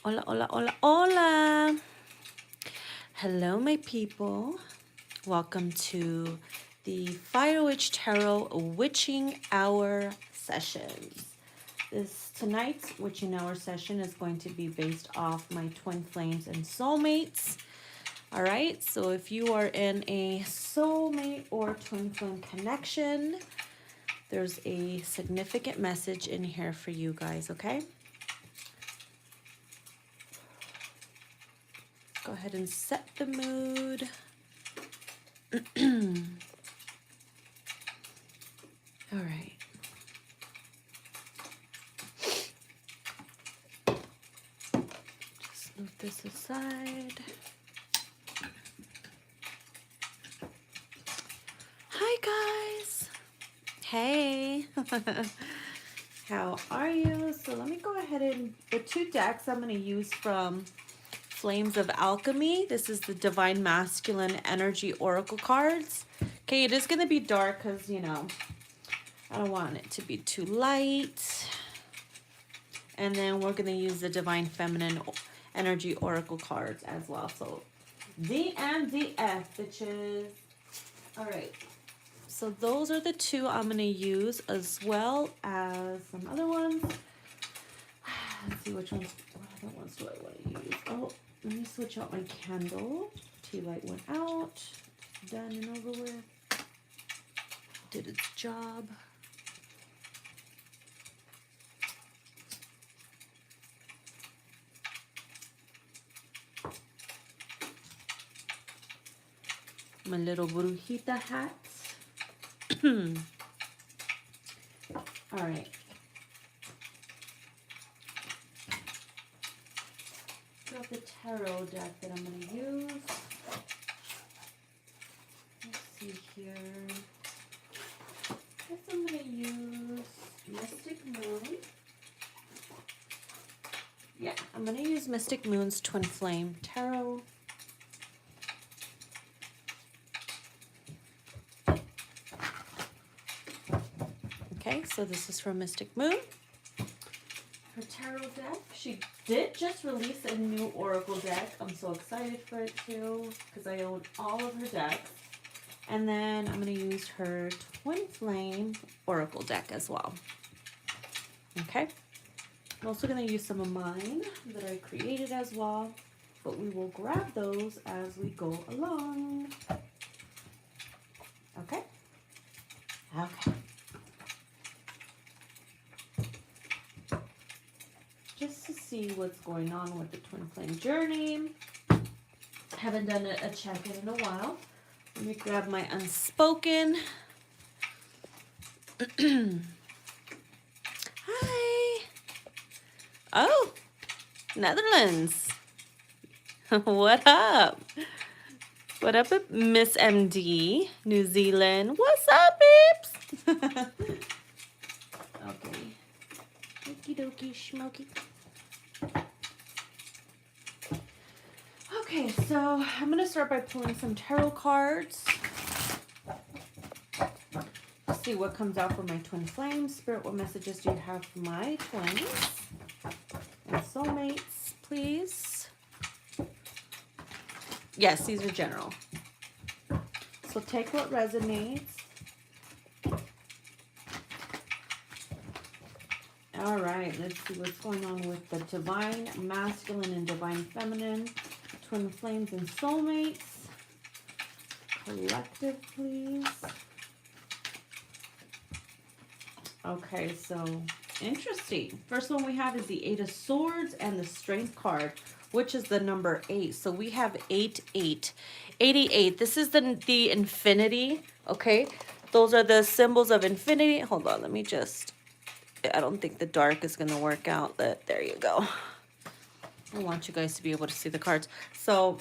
Hola, hola, hola, hola. Hello, my people. Welcome to the Firewitchtarot Witching Hour sessions. Tonight's Witching Hour session is going to be based off my twin flames and soulmates. All right, so if you are in a soulmate or twin flame connection, there's a significant message in here for you guys, okay? Go ahead and set the mood. All right. Just move this aside. Hi, guys. Hey. How are you? So let me go ahead and the two decks I'm going to use from Flames of Alchemy. This is the Divine Masculine Energy Oracle cards. Okay, it is going to be dark because, you know, I don't want it to be too light. And then we're going to use the Divine Feminine Energy Oracle cards as well. So DMDF, bitches. All right. So those are the two I'm going to use, as well as some other ones. Let's see which ones, what other ones do I want to use? Oh, let me switch out my candle. Tea light went out. Done and over with. Did its job. My little brujita hat. All right. Got the tarot deck that I'm going to use. Let's see here. I guess I'm going to use Mystic Moon. Yeah, I'm going to use Mystic Moon's Twin Flame Tarot. Okay, so this is from Mystic Moon. Her tarot deck. She did just release a new oracle deck. I'm so excited for it too, because I own all of her decks. And then I'm going to use her Twin Flame oracle deck as well. Okay. I'm also going to use some of mine that I created as well, but we will grab those as we go along. Okay. Okay. Just to see what's going on with the Twin Flame journey. Haven't done a check-in in a while. Let me grab my Unspoken. Hi. Oh, Netherlands. What up? What up, Miss MD, New Zealand? What's up, peeps? Okay. Okie dokie, schmoky. Okay, so I'm going to start by pulling some tarot cards. Let's see what comes out for my twin flames. Spirit, what messages do you have for my twins and soulmates, please? Yes, these are general. So take what resonates. All right, let's see what's going on with the Divine Masculine and Divine Feminine, Twin Flames and Soulmates. Collective, please. Okay, so interesting. First one we have is the Eight of Swords and the Strength card, which is the number 8. So we have 88. This is the infinity, okay? Those are the symbols of infinity. Hold on, let me just... I don't think the dark is going to work out. There you go. I want you guys to be able to see the cards. So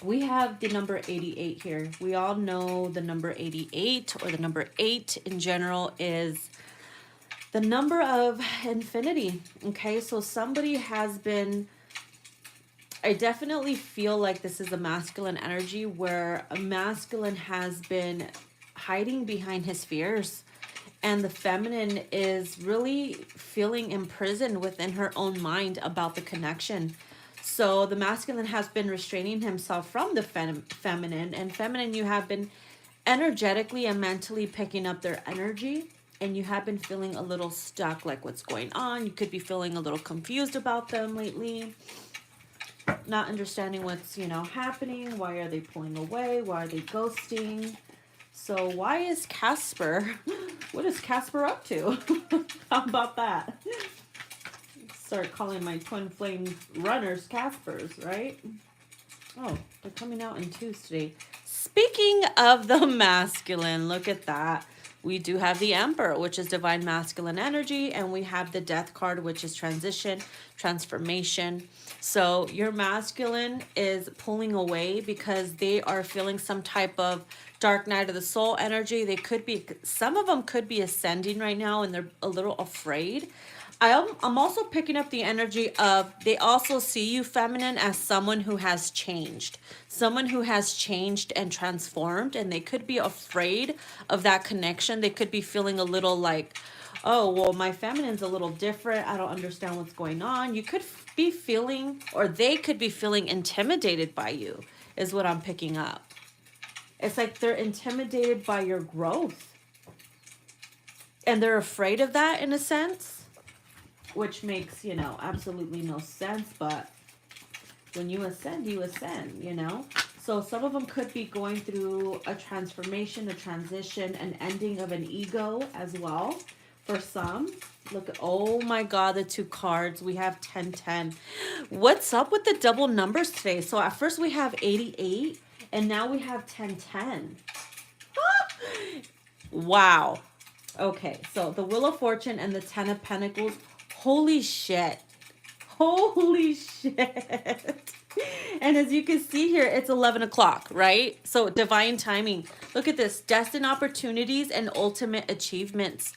we have the number 88 here. We all know the number 88, or the number 8 in general, is the number of infinity. Okay, so somebody has been... I definitely feel like this is a masculine energy where a masculine has been hiding behind his fears. And the feminine is really feeling imprisoned within her own mind about the connection. So the masculine has been restraining himself from the feminine, and feminine, you have been energetically and mentally picking up their energy, and you have been feeling a little stuck, like what's going on. You could be feeling a little confused about them lately, not understanding what's, happening. Why are they pulling away? Why are they ghosting? So why is Casper, what is Casper up to? How about that? Start calling my twin flame runners Caspers, right? Oh, they're coming out in twos today. Speaking of the masculine, look at that. We do have the Emperor, which is divine masculine energy, and we have the Death card, which is transition, transformation. So your masculine is pulling away because they are feeling some type of dark night of the soul energy. They could be, some of them could be ascending right now, and they're a little afraid. I'm also picking up the energy of, they also see you, feminine, as someone who has changed. Someone who has changed and transformed, and they could be afraid of that connection. They could be feeling a little like, oh, well, my feminine's a little different. I don't understand what's going on. You could be feeling, or they could be feeling intimidated by you, is what I'm picking up. It's like they're intimidated by your growth. And they're afraid of that in a sense. Which makes, absolutely no sense, but when you ascend, So some of them could be going through a transformation, a transition, an ending of an ego as well. For some, look at, oh my God, the two cards. We have 1010. What's up with the double numbers today? So at first we have 88, and now we have 1010. Wow. Okay, so the Wheel of Fortune and the Ten of Pentacles. Holy shit. Holy shit. And as you can see here, it's 11 o'clock, right? So divine timing. Look at this. Destined opportunities and ultimate achievements.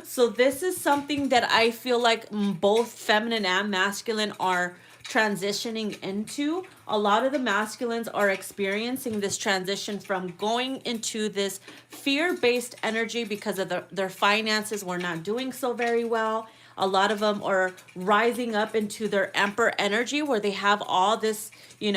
So this is something that I feel like both feminine and masculine are transitioning into. A lot of the masculines are experiencing this transition from going into this fear-based energy because of their finances were not doing so very well. A lot of them are rising up into their Emperor energy where they have all this, they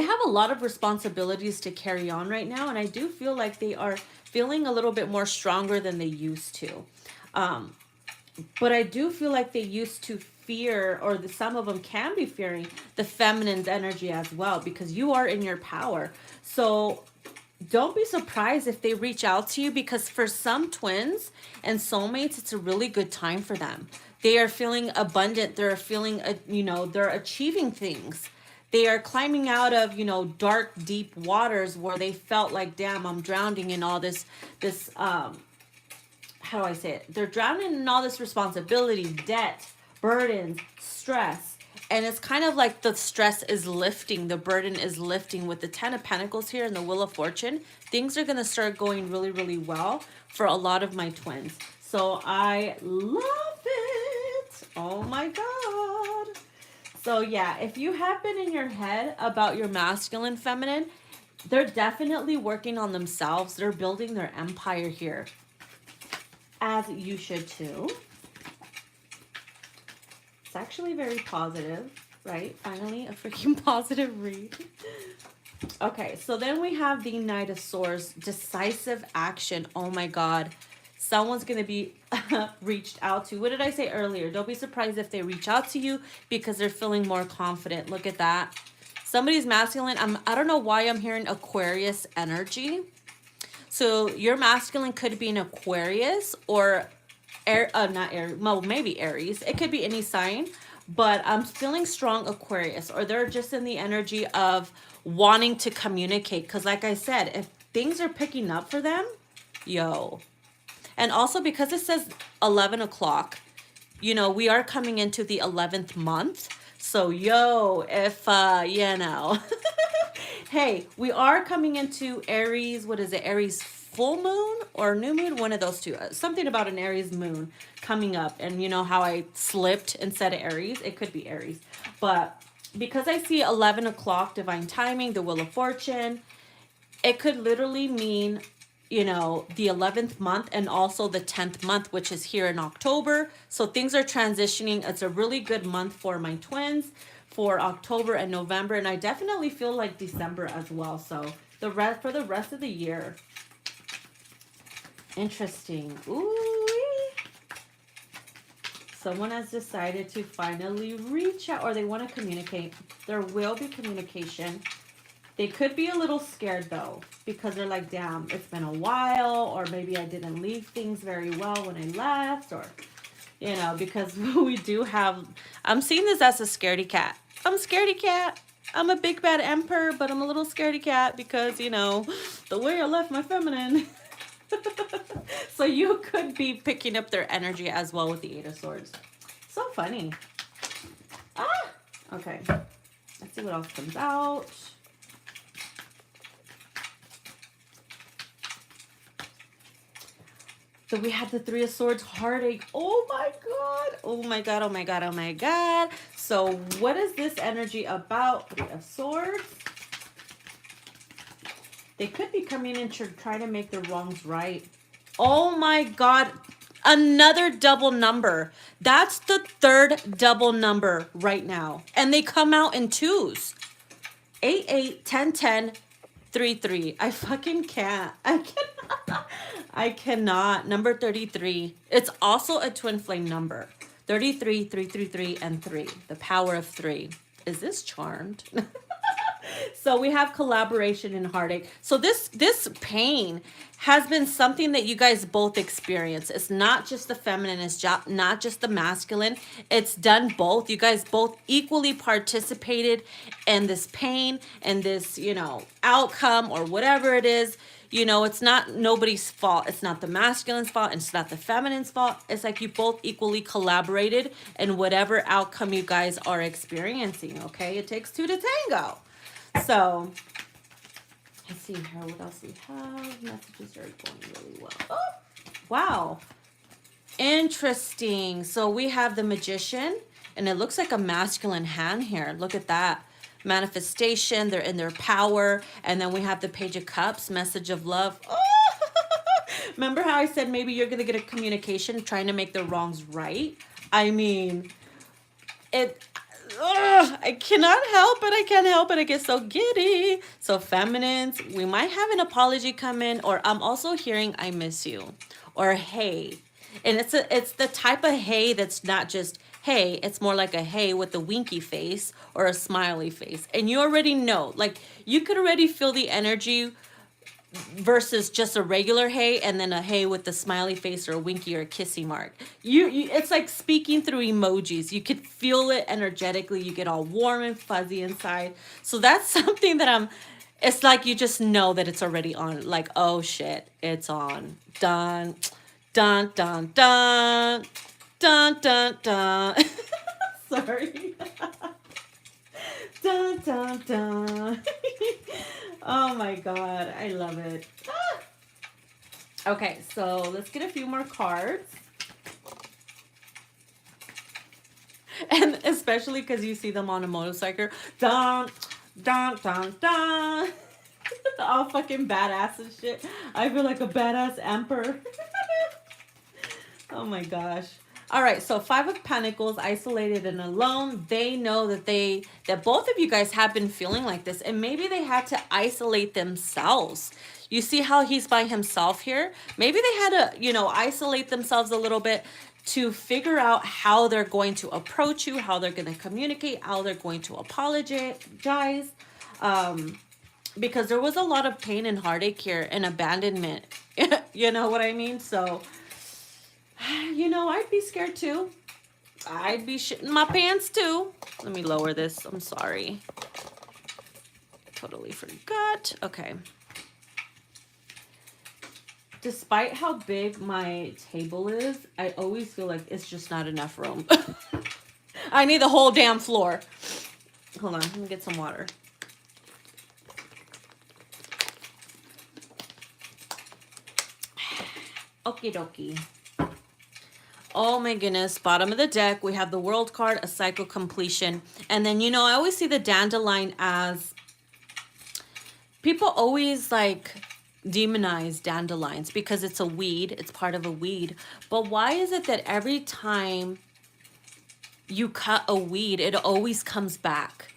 have a lot of responsibilities to carry on right now. And I do feel like they are feeling a little bit more stronger than they used to. But I do feel like they used to fear, or some of them can be fearing the feminine's energy as well, because you are in your power. So don't be surprised if they reach out to you, because for some twins and soulmates, it's a really good time for them. They are feeling abundant. They're feeling, they're achieving things. They are climbing out of, dark, deep waters where they felt like, damn, I'm drowning in all this, how do I say it? They're drowning in all this responsibility, debt, burdens, stress. And it's kind of like the stress is lifting, the burden is lifting with the Ten of Pentacles here and the Wheel of Fortune. Things are going to start going really, really well for a lot of my twins. So I love it. Oh my God. So yeah, if you have been in your head about your masculine, feminine, they're definitely working on themselves. They're building their empire here. As you should too. It's actually very positive, right? Finally, a freaking positive read. Okay, so then we have the Knight of Swords, decisive action. Oh my God. Someone's going to be reached out to. What did I say earlier? Don't be surprised if they reach out to you because they're feeling more confident. Look at that. Somebody's masculine. I don't know why I'm hearing Aquarius energy. So your masculine could be an Aquarius or not Aries, well, maybe Aries. It could be any sign, but I'm feeling strong Aquarius, or they're just in the energy of wanting to communicate. Because like I said, if things are picking up for them, yo. And also because it says 11 o'clock, we are coming into the 11th month. So yo, if, hey, we are coming into Aries, what is it? Aries full moon or new moon? One of those two. Something about an Aries moon coming up. And you know how I slipped and said Aries? It could be Aries. But because I see 11 o'clock, divine timing, the Wheel of Fortune, it could literally mean you know, the 11th month and also the 10th month, which is here in October. So things are transitioning. It's a really good month for my twins for October and November. And I definitely feel like December as well. So for the rest of the year. Interesting. Ooh. Someone has decided to finally reach out, or they want to communicate. There will be communication. They could be a little scared though, because they're like, damn, it's been a while, or maybe I didn't leave things very well when I left, or, you know, because we do have, I'm seeing this as a scaredy cat. I'm a scaredy cat. I'm a big bad emperor, but I'm a little scaredy cat because, you know, the way I left my feminine. So you could be picking up their energy as well with the Eight of Swords. So funny. Ah! Okay. Let's see what else comes out. So we had the Three of Swords, heartache. Oh my God. Oh my God. Oh my God. Oh my God. So what is this energy about? Three of Swords. They could be coming in to try to make the wrongs right. Oh my God. Another double number. That's the third double number right now. And they come out in twos. 8, 8, 10, 10, 3, 3. I fucking can't. I cannot. I cannot. Number 33. It's also a twin flame number. 33, 333, and 3. The power of 3. Is this charmed? So we have collaboration and heartache. So this pain has been something that you guys both experience. It's not just the feminine, it's not just the masculine. It's done both. You guys both equally participated in this pain and this, you know, outcome or whatever it is. You know, it's not nobody's fault. It's not the masculine's fault. And it's not the feminine's fault. It's like you both equally collaborated in whatever outcome you guys are experiencing, okay? It takes two to tango. So, let's see here. What else we have? Messages are going really well. Oh, wow. Interesting. So, we have the Magician. And it looks like a masculine hand here. Look at that. Manifestation. They're in their power. And then we have the Page of Cups. Message of love. Oh! Remember how I said maybe you're going to get a communication trying to make the wrongs right? I mean, I cannot help it. I can't help it. I get so giddy. So feminines, we might have an apology come in, or I'm also hearing I miss you, or hey. And it's the type of hey that's not just hey, it's more like a hey with a winky face or a smiley face. And you already know, like you could already feel the energy versus just a regular hey and then a hey with the smiley face or a winky or a kissy mark. You it's like speaking through emojis. You could feel it energetically. You get all warm and fuzzy inside. So that's something that it's like you just know that it's already on. Like, oh shit, it's on. Dun, dun, dun, dun, dun, dun, dun. Sorry. Dun, dun, dun. Oh my God, I love it. Ah! Okay, so let's get a few more cards. And especially because you see them on a motorcycle. Dun, dun, dun, dun. All fucking badass and shit. I feel like a badass emperor. Oh my gosh. All right, so Five of Pentacles, isolated and alone. They know that both of you guys have been feeling like this, and maybe they had to isolate themselves. You see how he's by himself here? Maybe they had to, you know, isolate themselves a little bit to figure out how they're going to approach you, how they're going to communicate, how they're going to apologize. Because there was a lot of pain and heartache here and abandonment. You know what I mean? So, you know, I'd be scared too. I'd be shitting my pants too. Let me lower this. I'm sorry. Totally forgot. Okay. Despite how big my table is, I always feel like it's just not enough room. I need the whole damn floor. Hold on. Let me get some water. Okie dokie. Oh my goodness, bottom of the deck, we have the World card, a cycle completion. And then, you know, I always see the dandelion as people always like demonize dandelions because it's a weed. It's part of a weed. But why is it that every time you cut a weed, it always comes back?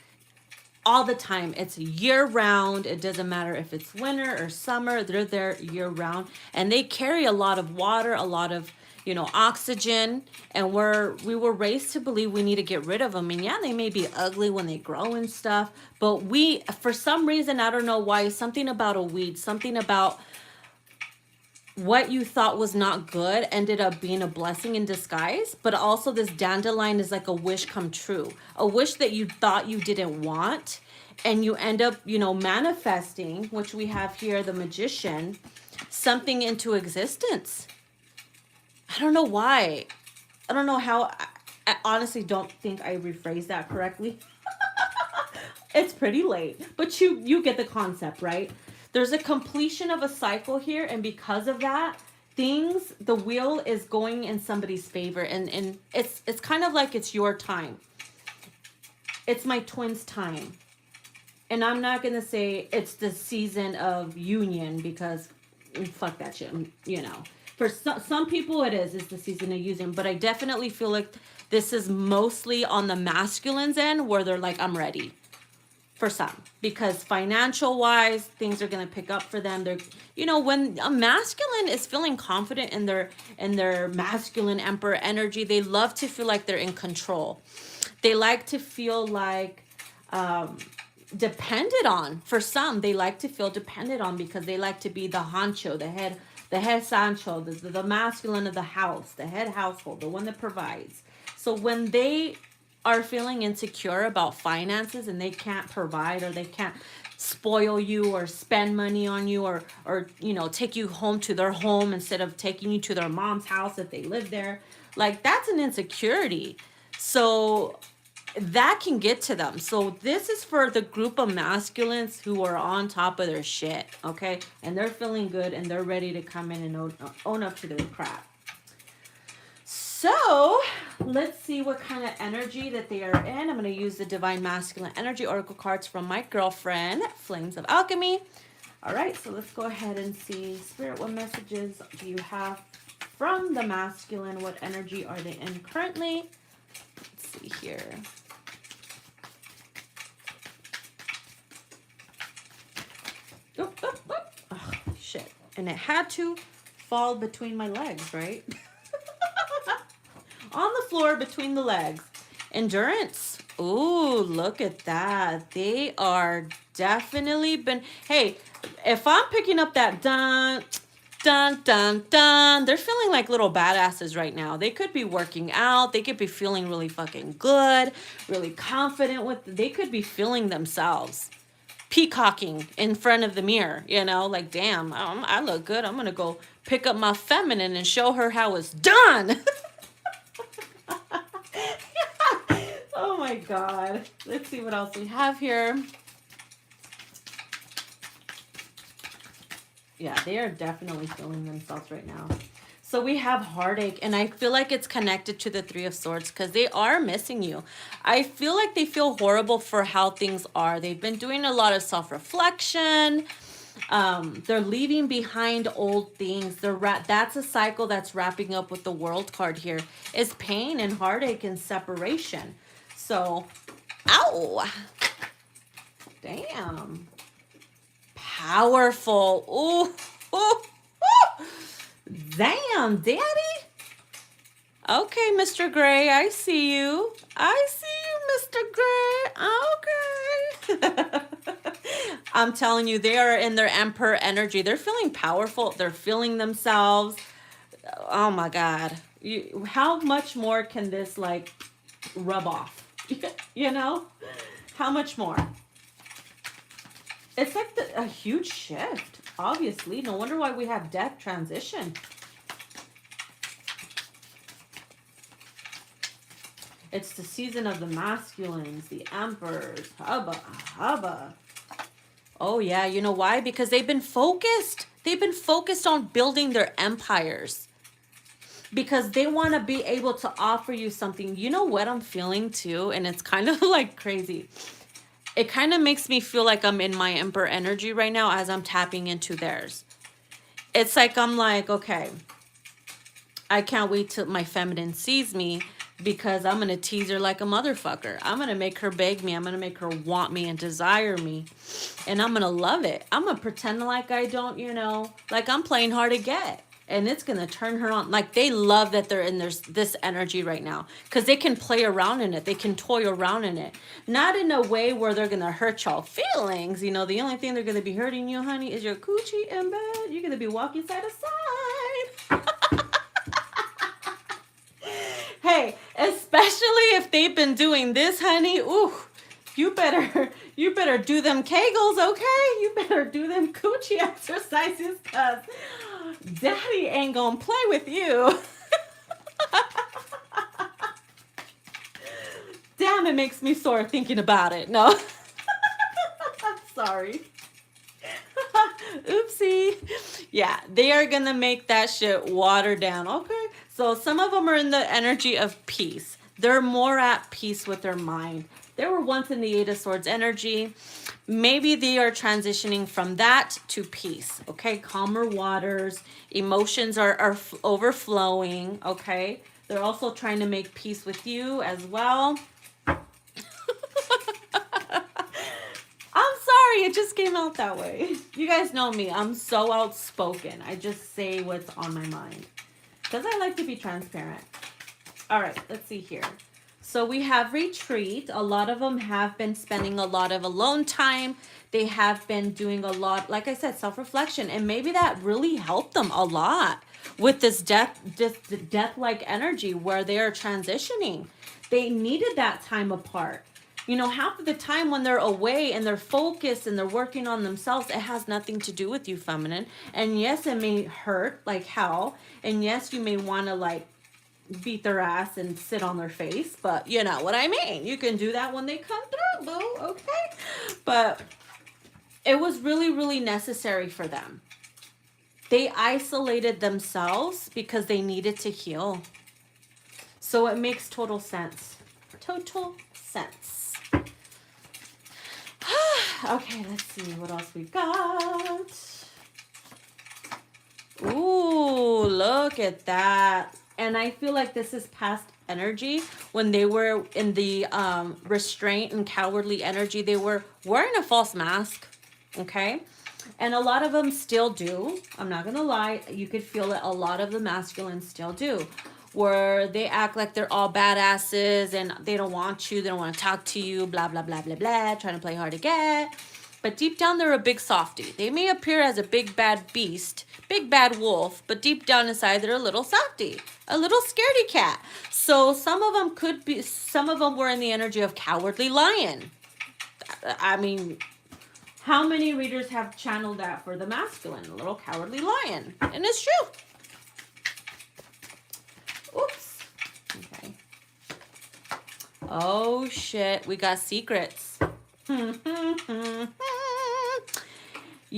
All the time. It's year round. It doesn't matter if it's winter or summer. They're there year round, and they carry a lot of water, a lot of, you know, oxygen, and we were raised to believe we need to get rid of them. And yeah, they may be ugly when they grow and stuff, but we, for some reason, I don't know why, something about a weed, something about what you thought was not good ended up being a blessing in disguise. But also this dandelion is like a wish come true, a wish that you thought you didn't want, and you end up, you know, manifesting, which we have here, the magician, something into existence. I don't know why. I don't know how. I honestly don't think I rephrased that correctly. It's pretty late, but you get the concept, right? There's a completion of a cycle here, and because of that, the wheel is going in somebody's favor, and it's kind of like it's your time. It's my twin's time. And I'm not going to say it's the season of union, because fuck that shit, you know. For some people it is the season of union, but I definitely feel like this is mostly on the masculine's end, where they're like, I'm ready. For some, because financial wise, things are going to pick up for them. They're, you know, when a masculine is feeling confident in their masculine emperor energy, they love to feel like they're in control. They like to feel like depended on. For some, they like to feel depended on because they like to be the honcho, the head sancho, the masculine of the house, the head household, the one that provides. So when they are feeling insecure about finances and they can't provide, or they can't spoil you or spend money on you, or you know, take you home to their home instead of taking you to their mom's house if they live there, like, that's an insecurity. So that can get to them. So this is for the group of masculines who are on top of their shit, okay, and they're feeling good and they're ready to come in and own up to their crap. So let's see what kind of energy that they are in. I'm going to use the Divine Masculine Energy Oracle cards from my girlfriend, Flames of Alchemy. All right, so let's go ahead and see. Spirit, what messages do you have from the masculine? What energy are they in currently? Let's see here. Oh, shit. And it had to fall between my legs, right? On the floor between the legs. Endurance. Ooh, look at that. They are definitely been... Hey, if I'm picking up that dun, dun, dun, dun, they're feeling like little badasses right now. They could be working out. They could be feeling really fucking good, really confident with... They could be feeling themselves. Peacocking in front of the mirror, you know, like, damn, I look good. I'm going to go pick up my feminine and show her how it's done. Oh my God. Let's see what else we have here. Yeah, they are definitely feeling themselves right now. So we have heartache, and I feel like it's connected to the Three of Swords because they are missing you. I feel like they feel horrible for how things are. They've been doing a lot of self-reflection. They're leaving behind old things. That's a cycle that's wrapping up with the World card here. Is pain and heartache and separation. So, ow. Damn. Powerful. Ooh. Ooh. Ooh. Damn, Daddy. Okay, Mr. Gray, I see you. I see you, Mr. Gray. Okay. I'm telling you, they are in their Emperor energy. They're feeling powerful. They're feeling themselves. Oh, my God. How much more can this, like, rub off? You know? How much more? It's like a huge shift, obviously. No wonder why we have death transition. It's the season of the masculines, the emperors. Hubba. Oh, yeah. You know why? Because they've been focused. They've been focused on building their empires. Because they want to be able to offer you something. You know what I'm feeling too? And it's kind of like crazy. It kind of makes me feel like I'm in my Emperor energy right now as I'm tapping into theirs. it's like I'm like, okay, I can't wait till my feminine sees me, because I'm going to tease her like a motherfucker. I'm going to make her beg me. I'm going to make her want me and desire me. And I'm going to love it. I'm going to pretend like I don't, you know, like I'm playing hard to get. And it's going to turn her on. Like, they love that they're in this energy right now, because they can play around in it. They can toy around in it. Not in a way where they're going to hurt y'all feelings. You know, the only thing they're going to be hurting you, honey, is your coochie in bed. You're going to be walking side to side. Hey, especially if they've been doing this, honey. Ooh, you better do them Kegels, okay? You better do them coochie exercises, cause daddy ain't gonna play with you. Damn, it makes me sore thinking about it. No. Sorry. Oopsie. Yeah, they are gonna make that shit watered down. Okay. So some of them are in the energy of peace. They're more at peace with their mind. They were once in the Eight of Swords energy. Maybe they are transitioning from that to peace. Okay. Calmer waters. Emotions are overflowing. Okay. They're also trying to make peace with you as well. I'm sorry, it just came out that way. You guys know me. I'm so outspoken. I just say what's on my mind, because I like to be transparent. All right, let's see here. So we have retreat. A lot of them have been spending a lot of alone time. They have been doing a lot, like I said, self-reflection. And maybe that really helped them a lot with this death-like energy where they are transitioning. They needed that time apart. You know, half of the time when they're away and they're focused and they're working on themselves, it has nothing to do with you, feminine. And yes, it may hurt like hell. And yes, you may want to like beat their ass and sit on their face. But you know what I mean. You can do that when they come through, boo. Okay? But it was really, really necessary for them. They isolated themselves because they needed to heal. So it makes total sense. Total sense. Okay, let's see what else we got. Ooh, look at that. And I feel like this is past energy. When they were in the restraint and cowardly energy, they were wearing a false mask. Okay? And a lot of them still do. I'm not going to lie. You could feel it. A lot of the masculines still do. Where they act like they're all badasses and they don't want you, they don't want to talk to you, blah, blah, blah, blah, blah, trying to play hard to get. But deep down, they're a big softie. They may appear as a big bad beast, big bad wolf, but deep down inside, they're a little softie, a little scaredy cat. So some of them could be, some of them were in the energy of cowardly lion. I mean, how many readers have channeled that for the masculine, a little cowardly lion? And it's true. Oops. Okay. Oh, shit. We got secrets. You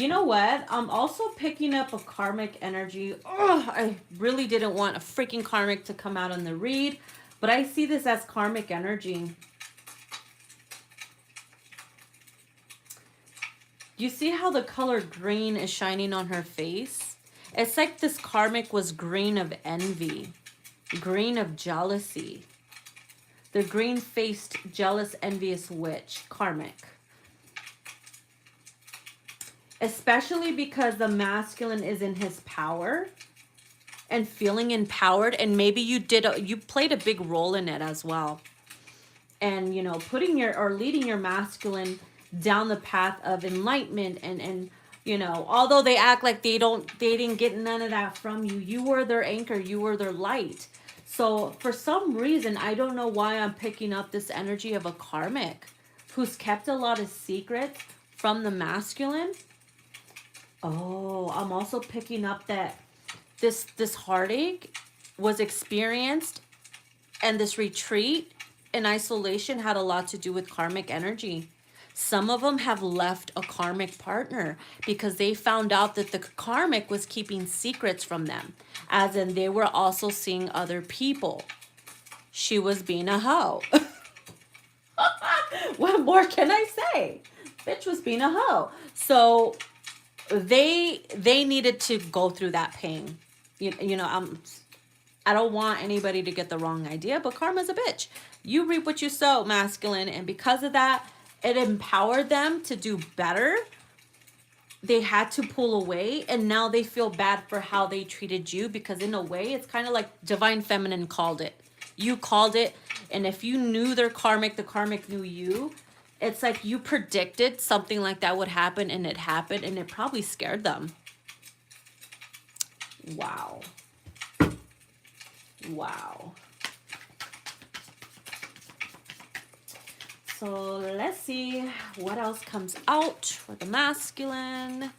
know what? I'm also picking up a karmic energy. Oh, I really didn't want a freaking karmic to come out on the read, but I see this as karmic energy. You see how the color green is shining on her face? It's like this karmic was green of envy. Green of jealousy. The green-faced, jealous, envious witch. Karmic. Especially because the masculine is in his power and feeling empowered. And maybe you played a big role in it as well. And, you know, leading your masculine down the path of enlightenment and you know, although they act like they didn't get none of that from you. You were their anchor. You were their light. So for some reason, I don't know why I'm picking up this energy of a karmic who's kept a lot of secrets from the masculine. Oh, I'm also picking up that this heartache was experienced, and this retreat and isolation had a lot to do with karmic energy. Some of them have left a karmic partner because they found out that the karmic was keeping secrets from them. As in, they were also seeing other people. She was being a hoe. What more can I say? Bitch was being a hoe. So they needed to go through that pain. You know, I don't want anybody to get the wrong idea, but karma's a bitch. You reap what you sow, masculine, and because of that, it empowered them to do better. They had to pull away, and now they feel bad for how they treated you, because in a way, it's kind of like divine feminine called it. You called it, and if you knew their karmic, the karmic knew you. It's like you predicted something like that would happen, and it happened, and it probably scared them. Wow. Wow. So let's see what else comes out for the masculine.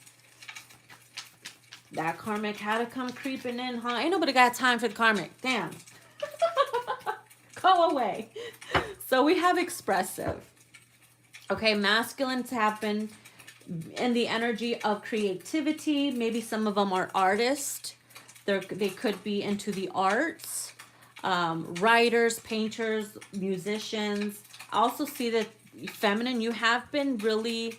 That karmic had to come creeping in, huh? Ain't nobody got time for the karmic. Damn. Go away. So we have expressive. Okay, masculines have been in the energy of creativity. Maybe some of them are artists. They could be into the arts. Writers, painters, musicians. I also see that feminine, you have been really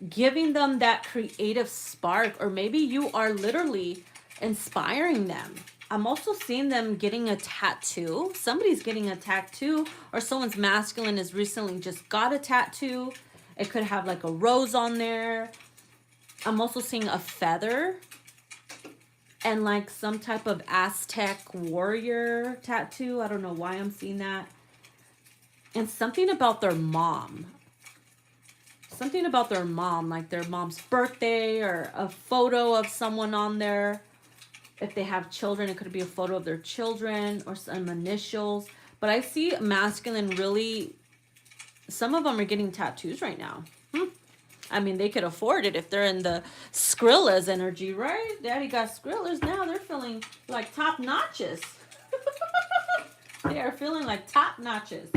giving them that creative spark, or maybe you are literally inspiring them. I'm also seeing them getting a tattoo. Somebody's getting a tattoo, or someone's masculine has recently just got a tattoo. It could have like a rose on there. I'm also seeing a feather and like some type of Aztec warrior tattoo. I don't know why I'm seeing that. And something about their mom. Something about their mom, like their mom's birthday, or a photo of someone on there. If they have children, it could be a photo of their children or some initials. But I see masculine really, some of them are getting tattoos right now. I mean, they could afford it if they're in the Skrilla's energy, right? Daddy got Skrilla's now. They're feeling like top notches. They are feeling like top notches.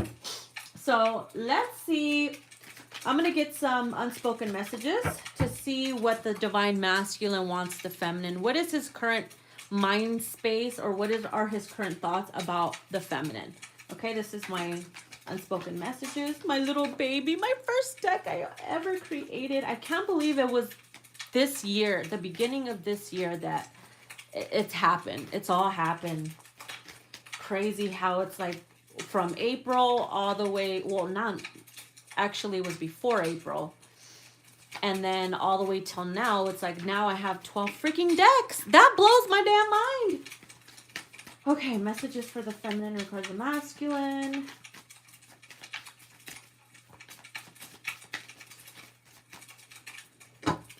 So let's see. I'm going to get some unspoken messages to see what the divine masculine wants the feminine. What is his current mind space, or what are his current thoughts about the feminine? Okay, this is my unspoken messages. My little baby, my first deck I ever created. I can't believe it was this year, the beginning of this year, that it's happened. It's all happened. Crazy how it's like from April all the way, well, not actually, it was before April, and then all the way till now. It's like now I have 12 freaking decks. That blows my damn mind. Okay, messages for the feminine regards the masculine.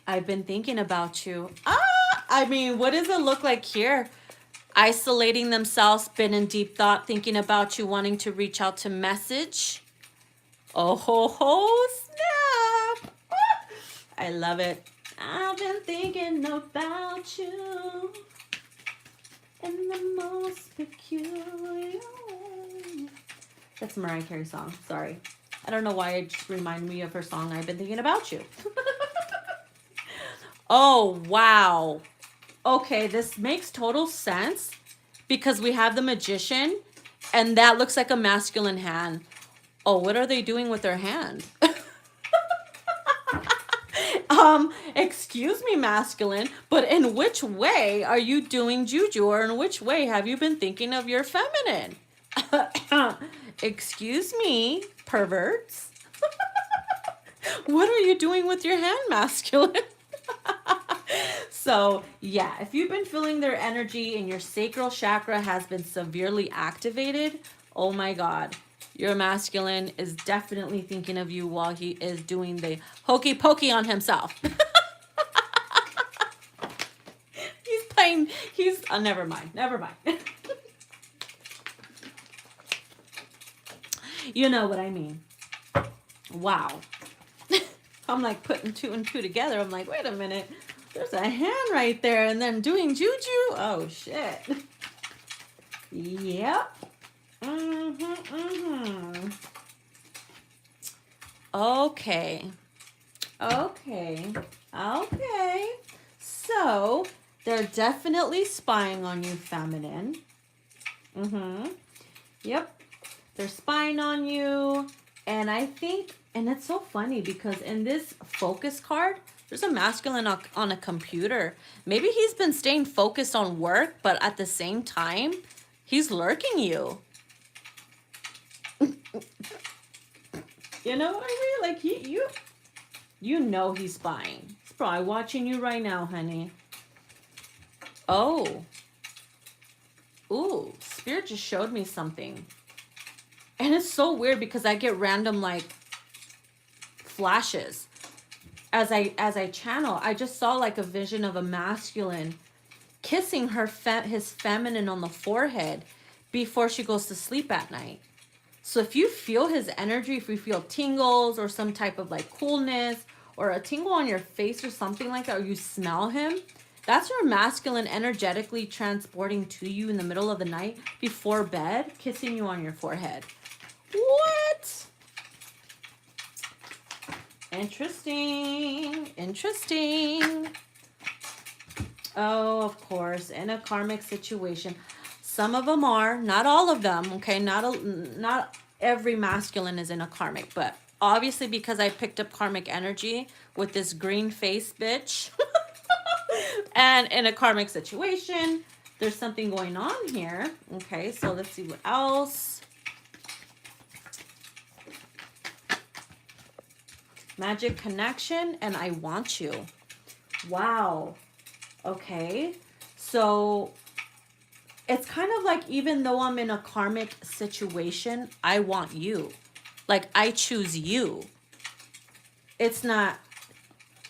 I've been thinking about you. I mean, what does it look like here? Isolating themselves, been in deep thought, thinking about you, wanting to reach out to message. Oh, ho, ho, snap. I love it. I've been thinking about you in the most peculiar way. That's a Mariah Carey song. Sorry. I don't know why it just reminded me of her song, I've Been Thinking About You. Oh, wow. Okay, this makes total sense because we have the Magician, and that looks like a masculine hand. Oh, what are they doing with their hand? Excuse me, masculine, but in which way are you doing juju, or in which way have you been thinking of your feminine? Excuse me, perverts. What are you doing with your hand, masculine? So, yeah, if you've been feeling their energy and your sacral chakra has been severely activated, oh my God, your masculine is definitely thinking of you while he is doing the hokey pokey on himself. Never mind. You know what I mean. Wow. I'm like putting two and two together. I'm like, wait a minute. There's a hand right there, and then doing juju. Oh, shit. Yep. Okay. So, they're definitely spying on you, feminine. Yep. They're spying on you. And I think, and it's so funny because in this focus card, There's a masculine on a computer. Maybe he's been staying focused on work, but at the same time, he's lurking you. You know what I mean? Like, you know he's spying. He's probably watching you right now, honey. Oh. Ooh, Spirit just showed me something. And it's so weird because I get random, like, flashes. As I channel, I just saw, like, a vision of a masculine kissing his feminine on the forehead before she goes to sleep at night. So if you feel his energy, if you feel tingles or some type of, like, coolness or a tingle on your face or something like that, or you smell him, that's your masculine energetically transporting to you in the middle of the night before bed, kissing you on your forehead. What? Interesting. Interesting. Oh, of course, in a karmic situation. Some of them are, not all of them, okay? Not every masculine is in a karmic, but obviously because I picked up karmic energy with this green face bitch and in a karmic situation, there's something going on here. Okay, so let's see what else. Magic connection, and I want you. Wow. Okay, so it's kind of like, even though I'm in a karmic situation, I want you. Like, I choose you. It's not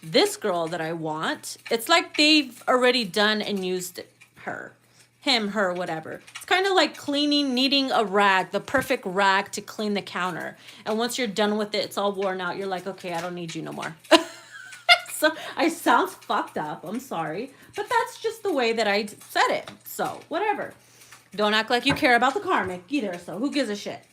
this girl that I want. It's like they've already done and used her. Him, her, whatever. It's kind of like cleaning, needing a rag, the perfect rag to clean the counter. And once you're done with it, it's all worn out. You're like, okay, I don't need you no more. So I sound fucked up. I'm sorry. But that's just the way that I said it. So whatever. Don't act like you care about the karmic either. So who gives a shit?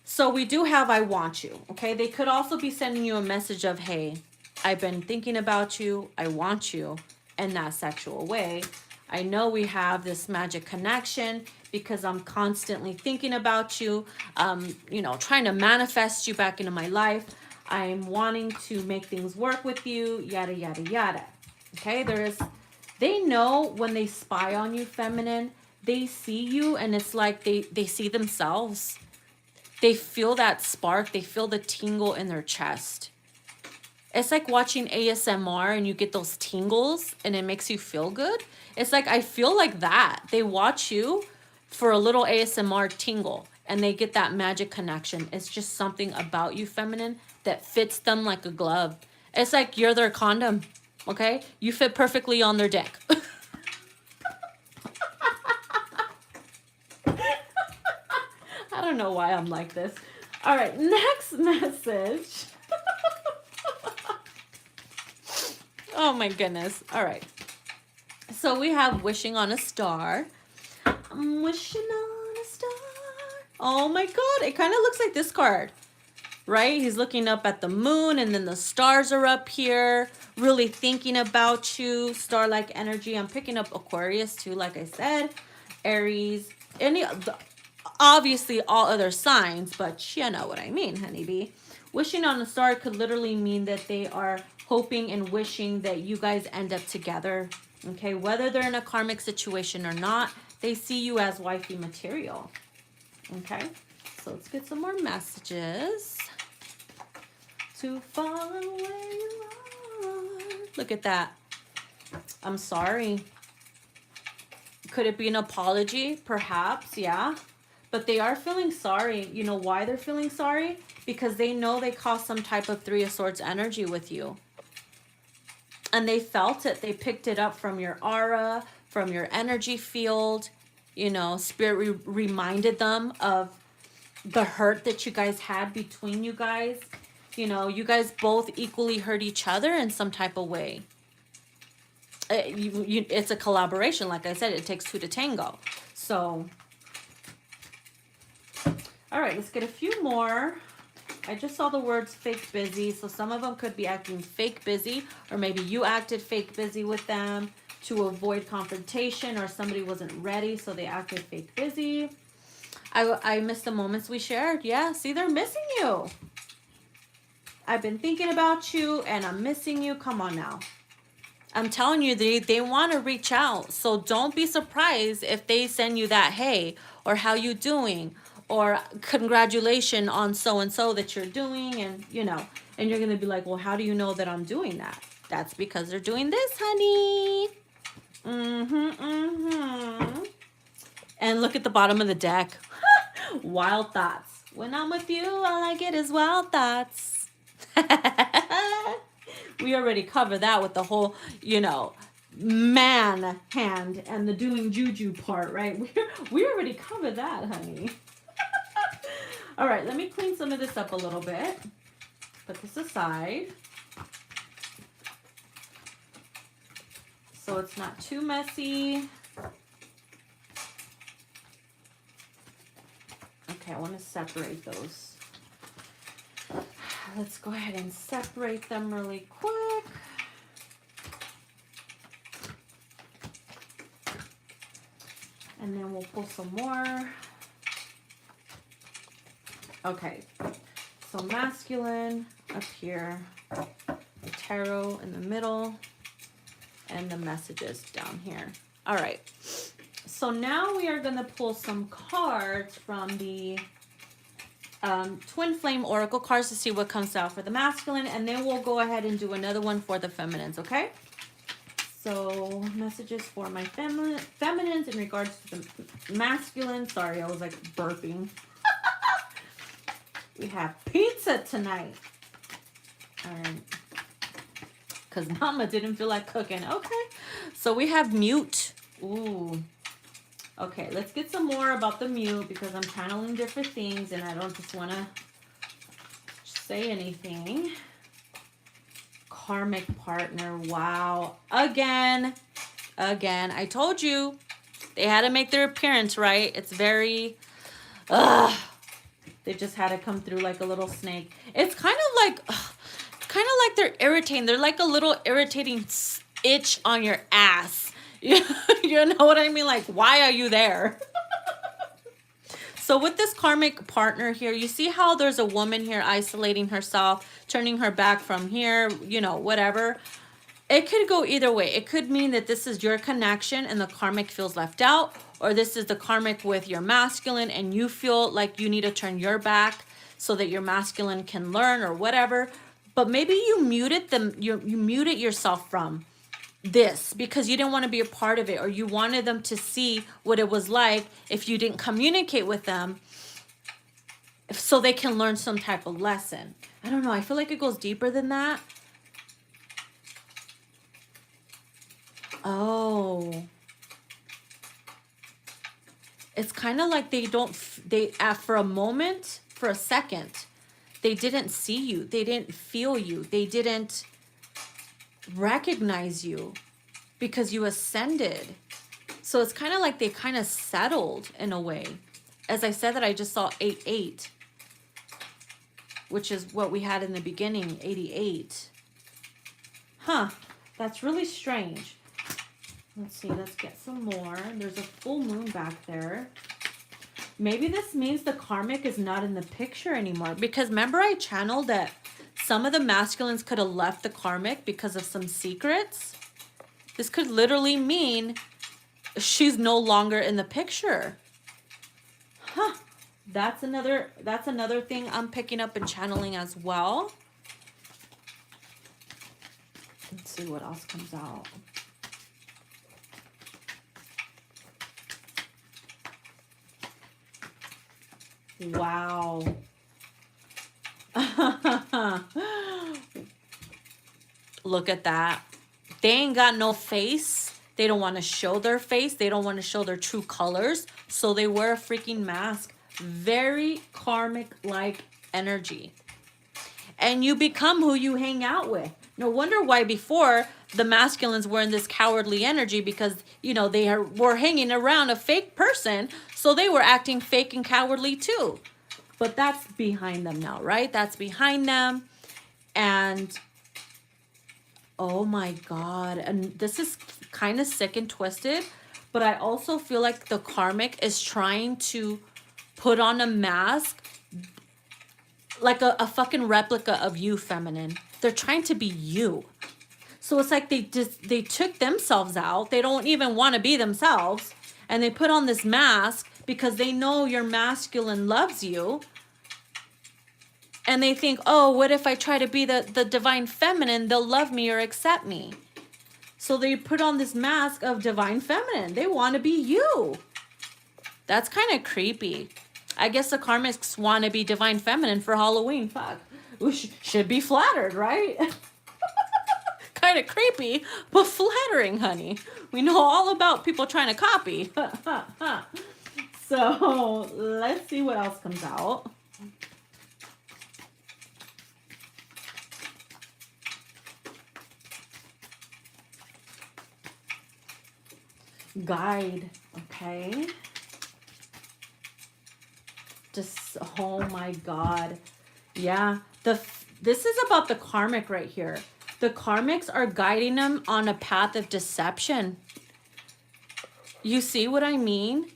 So we do have I want you. Okay. They could also be sending you a message of, hey, I've been thinking about you. I want you in that sexual way. I know we have this magic connection because I'm constantly thinking about you, you know, trying to manifest you back into my life. I'm wanting to make things work with you, yada, yada, yada. Okay, they know when they spy on you, feminine, they see you and it's like they see themselves. They feel that spark. They feel the tingle in their chest. It's like watching ASMR and you get those tingles and it makes you feel good. It's like, I feel like that. They watch you for a little ASMR tingle and they get that magic connection. It's just something about you, feminine, that fits them like a glove. It's like you're their condom, okay? You fit perfectly on their dick. I don't know why I'm like this. All right, next message. Oh my goodness. All right. So we have wishing on a star. I'm wishing on a star. Oh my God. It kind of looks like this card, right? He's looking up at the moon and then the stars are up here, really thinking about you. Star-like energy. I'm picking up Aquarius too, like I said. Aries. Obviously all other signs, but you know what I mean, honeybee. Wishing on a star could literally mean that they are hoping and wishing that you guys end up together. Okay, whether they're in a karmic situation or not, they see you as wifey material. Okay, so let's get some more messages. Too far away you are. Look at that. I'm sorry. Could it be an apology? Perhaps, yeah. But they are feeling sorry. You know why they're feeling sorry? Because they know they caused some type of Three of Swords energy with you. And they felt it. They picked it up from your aura, from your energy field. You know, Spirit reminded them of the hurt that you guys had between you guys. You know, you guys both equally hurt each other in some type of way. It's a collaboration. Like I said, it takes two to tango. So, all right, let's get a few more. I just saw the words fake busy, so some of them could be acting fake busy, or maybe you acted fake busy with them to avoid confrontation, or somebody wasn't ready, so they acted fake busy. I missed the moments we shared. Yeah, see, they're missing you. I've been thinking about you, and I'm missing you. Come on now. I'm telling you, they want to reach out. So don't be surprised if they send you that, hey, or how you doing, or congratulations on so-and-so that you're doing, and you know, and you're going to be like, well, how do you know that I'm doing that? That's because they're doing this, honey. And look at the bottom of the deck. Wild thoughts. When I'm with you, all I get is wild thoughts. We already covered that with the whole, you know, man hand and the doing juju part, right? We already covered that, honey. All right, let me clean some of this up a little bit. Put this aside, so it's not too messy. Okay, I want to separate those. Let's go ahead and separate them really quick. And then we'll pull some more. Okay, so masculine up here, the tarot in the middle, and the messages down here. All right, so now we are going to pull some cards from the Twin Flame Oracle cards to see what comes out for the masculine, and then we'll go ahead and do another one for the feminines, okay? So, messages for my feminines in regards to the masculine. Sorry, I was like burping. We have pizza tonight. All right. Because Mama didn't feel like cooking. Okay. So, we have mute. Ooh. Okay, let's get some more about the mute because I'm channeling different things and I don't just want to say anything. Karmic partner. Wow. Again. I told you they had to make their appearance, right? It's very, they just had to come through like a little snake. It's kind of like they're irritating. They're like a little irritating itch on your ass. You know what I mean? Like, why are you there? So with this karmic partner here, you see how there's a woman here isolating herself, turning her back from here, you know, whatever. It could go either way. It could mean that this is your connection and the karmic feels left out, or this is the karmic with your masculine and you feel like you need to turn your back so that your masculine can learn or whatever. But maybe you muted them, you muted yourself from this because you didn't want to be a part of it, or you wanted them to see what it was like if you didn't communicate with them so they can learn some type of lesson. I don't know. I feel like it goes deeper than that. Oh. It's kind of like for a moment, for a second, they didn't see you. They didn't feel you. They didn't recognize you because you ascended. So it's kind of like they kind of settled in a way. As I said that, I just saw 88, which is what we had in the beginning, 88. Huh, that's really strange. Let's see, let's get some more. There's a full moon back there. Maybe this means the karmic is not in the picture anymore, because remember I channeled that some of the masculines could have left the karmic because of some secrets. This could literally mean she's no longer in the picture. Huh. That's another thing I'm picking up and channeling as well. Let's see what else comes out. Wow. Look at that. They ain't got no face. They don't want to show their face. They don't want to show their true colors. So they wear a freaking mask. Very karmic-like energy. And you become who you hang out with. No wonder why before the masculines were in this cowardly energy, because, you know, they were hanging around a fake person. So they were acting fake and cowardly too. But that's behind them now, right? That's behind them. And oh my God. And this is kind of sick and twisted. But I also feel like the karmic is trying to put on a mask, like a fucking replica of you, feminine. They're trying to be you. So it's like they took themselves out. They don't even want to be themselves. And they put on this mask because they know your masculine loves you. And they think, oh, what if I try to be the divine feminine? They'll love me or accept me. So they put on this mask of divine feminine. They want to be you. That's kind of creepy. I guess the karmics want to be divine feminine for Halloween. Fuck. We should be flattered, right? Kind of creepy, but flattering, honey. We know all about people trying to copy. So let's see what else comes out. Guide, okay. Just, oh my God. Yeah, this is about the karmic right here. The karmics are guiding them on a path of deception. You see what I mean?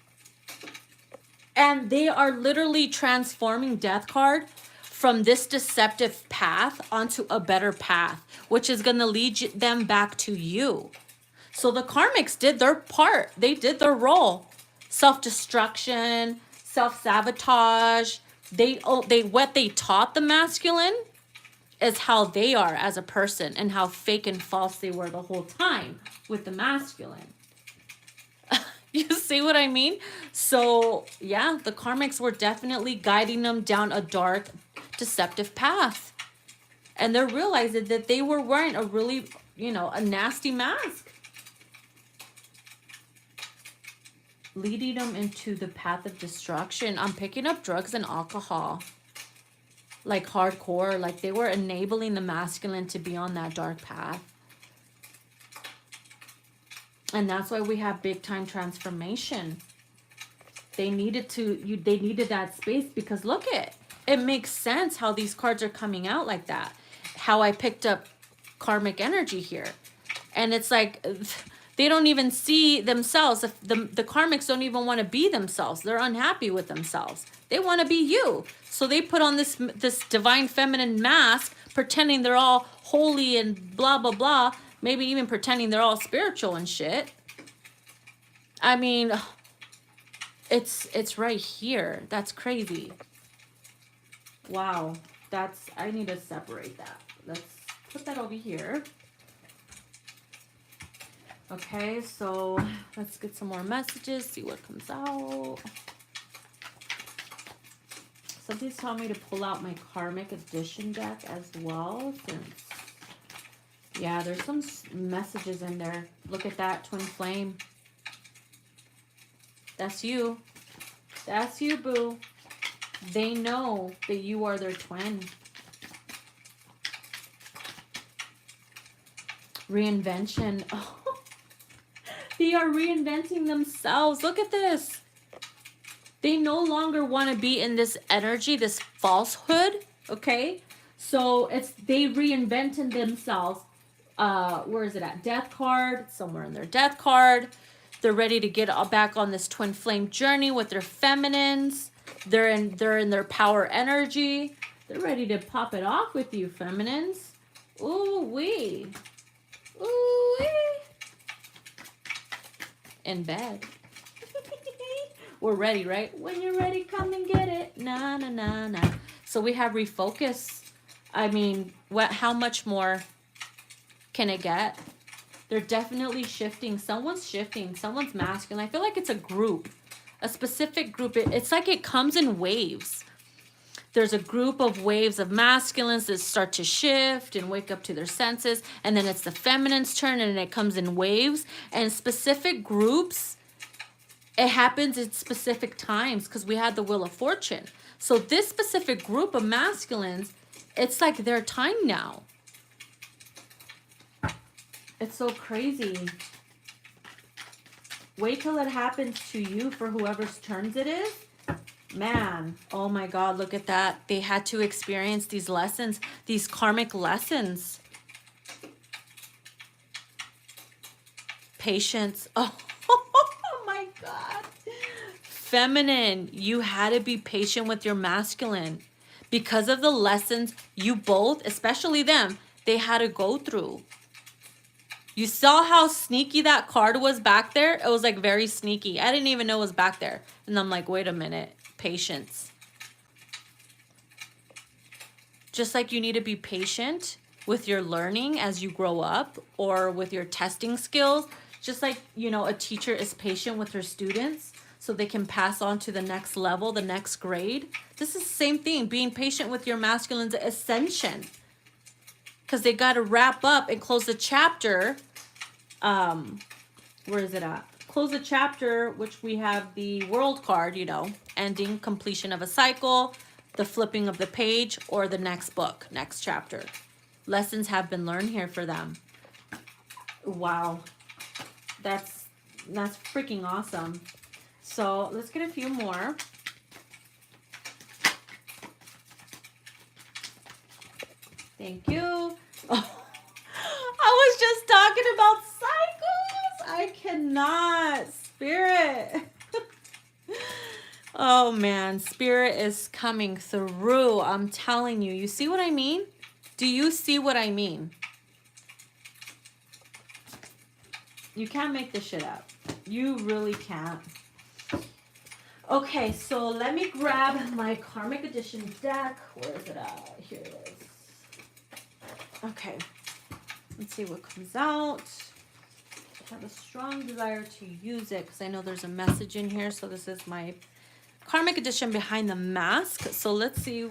And they are literally transforming Death card from this deceptive path onto a better path, which is going to lead them back to you. So the karmics did their part. They did their role. Self-destruction, self-sabotage. What they taught the masculine is how they are as a person and how fake and false they were the whole time with the masculine. You see what I mean? So yeah, the karmics were definitely guiding them down a dark, deceptive path. And they're realizing that they were wearing a really, a nasty mask. Leading them into the path of destruction. I'm picking up drugs and alcohol. Like hardcore. Like they were enabling the masculine to be on that dark path. And that's why we have big time transformation. They needed that space because look it makes sense how these cards are coming out like that. How I picked up karmic energy here. And it's like they don't even see themselves. The karmics don't even want to be themselves. They're unhappy with themselves. They want to be you. So they put on this divine feminine mask, pretending they're all holy and blah, blah, blah. Maybe even pretending they're all spiritual and shit. I mean, it's right here. That's crazy. Wow. I need to separate that. Let's put that over here. Okay, so let's get some more messages, see what comes out. Somebody's telling me to pull out my Karmic Edition deck as well, since, yeah, there's some messages in there. Look at that, Twin Flame. That's you. That's you, boo. They know that you are their twin. Reinvention. Oh. They are reinventing themselves. Look at this. They no longer want to be in this energy, this falsehood. Okay? So they reinvented themselves. Where is it at? Death card. Somewhere in their death card. They're ready to get back on this twin flame journey with their feminines. They're in their power energy. They're ready to pop it off with you, feminines. Ooh wee. Ooh wee. In bed. We're ready, right? When you're ready, come and get it. Na na na na. So we have refocus. I mean, how much more can it get? They're definitely shifting. Someone's shifting. Someone's masculine. I feel like it's a group. A specific group. It's like it comes in waves. There's a group of waves of masculines that start to shift and wake up to their senses. And then it's the feminine's turn and it comes in waves. And specific groups, it happens at specific times because we had the Wheel of Fortune. So this specific group of masculines, it's like their time now. It's so crazy. Wait till it happens to you for whoever's turns it is. Man, oh my God, look at that. They had to experience these lessons, these karmic lessons. Patience. Oh, oh my God. Feminine, you had to be patient with your masculine because of the lessons you both, especially them, they had to go through. You saw how sneaky that card was back there? It was like very sneaky. I didn't even know it was back there. And I'm like, wait a minute. Patience. Just like you need to be patient with your learning as you grow up or with your testing skills. Just like, you know, a teacher is patient with her students so they can pass on to the next level, the next grade. This is the same thing. Being patient with your masculine's ascension. Because they got to wrap up and close the chapter. Where is it at? Close the chapter, which we have the world card, you know, ending, completion of a cycle, the flipping of the page, or the next book, next chapter. Lessons have been learned here for them. Wow. That's freaking awesome. So let's get a few more. Thank you. Oh, I was just talking about cycles. I cannot. Spirit. Oh man, Spirit is coming through. I'm telling you. You see what I mean? Do you see what I mean? You can't make this shit up. You really can't. Okay, so let me grab my Karmic Edition deck. Where is it at? Here it is. Okay, let's see what comes out. I have a strong desire to use it because I know there's a message in here. So this is my Karmic Edition Behind the Mask. So let's see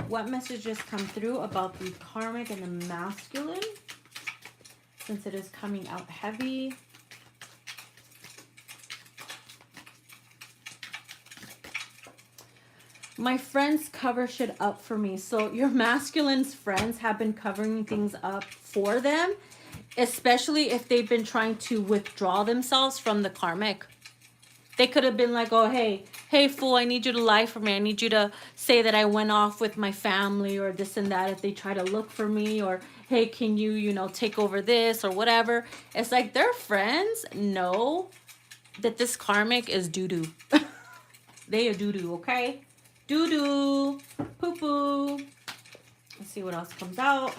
what messages come through about the Karmic and the masculine, since it is coming out heavy. My friends cover shit up for me. So your masculine's friends have been covering things up for them, especially if they've been trying to withdraw themselves from the Karmic. They could have been like, oh, hey, fool, I need you to lie for me. I need you to say that I went off with my family or this and that if they try to look for me. Or, hey, can you, you know, take over this or whatever. It's like their friends know that this Karmic is doo-doo. They are doo-doo, okay? Doo-doo. Poo-poo. Let's see what else comes out.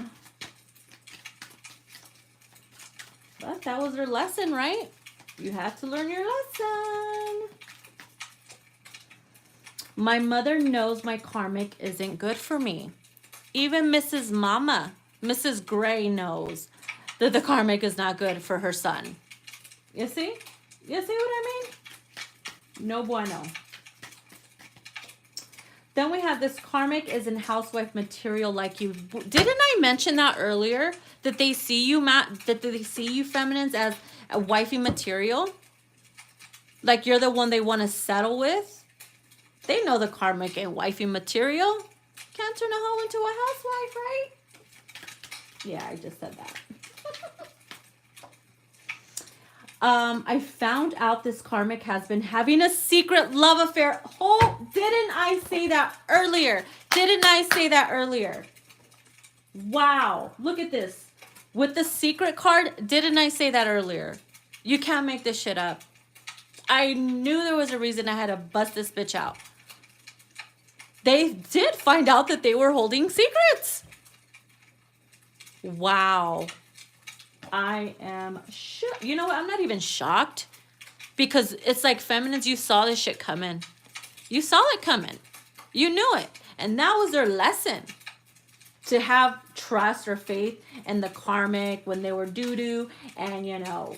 But that was their lesson, right? You have to learn your lesson. My mother knows my Karmic isn't good for me. Even Mrs. Mama, Mrs. Gray knows that the Karmic is not good for her son. You see? You see what I mean? No bueno. Then we have this Karmic is in housewife material like you. Didn't I mention that earlier? That they see you, that they see you feminines as a wifey material? Like you're the one they want to settle with? They know the Karmic ain't wifey material. Can't turn a hoe into a housewife, right? Yeah, I just said that. I found out this Karmic has been having a secret love affair. Oh, didn't I say that earlier? Didn't I say that earlier? Wow, look at this. With the secret card, didn't I say that earlier? You can't make this shit up. I knew there was a reason I had to bust this bitch out. They did find out that they were holding secrets. Wow. I am shocked. You know what? I'm not even shocked. Because it's like feminines, you saw this shit coming. You saw it coming. You knew it. And that was their lesson. To have trust or faith in the Karmic when they were doo-doo and, you know,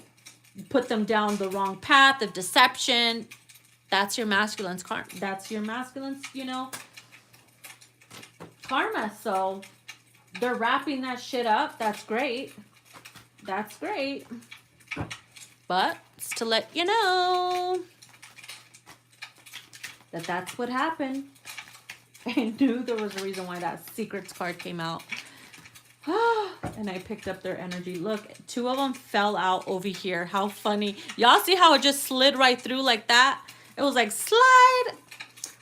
put them down the wrong path of deception. That's your masculine's karma. That's your masculine's, you know, karma. So they're wrapping that shit up. That's great. That's great. But it's to let you know that that's what happened. I knew there was a reason why that secrets card came out. And I picked up their energy. Look, two of them fell out over here. How funny. Y'all see how it just slid right through like that? It was like slide.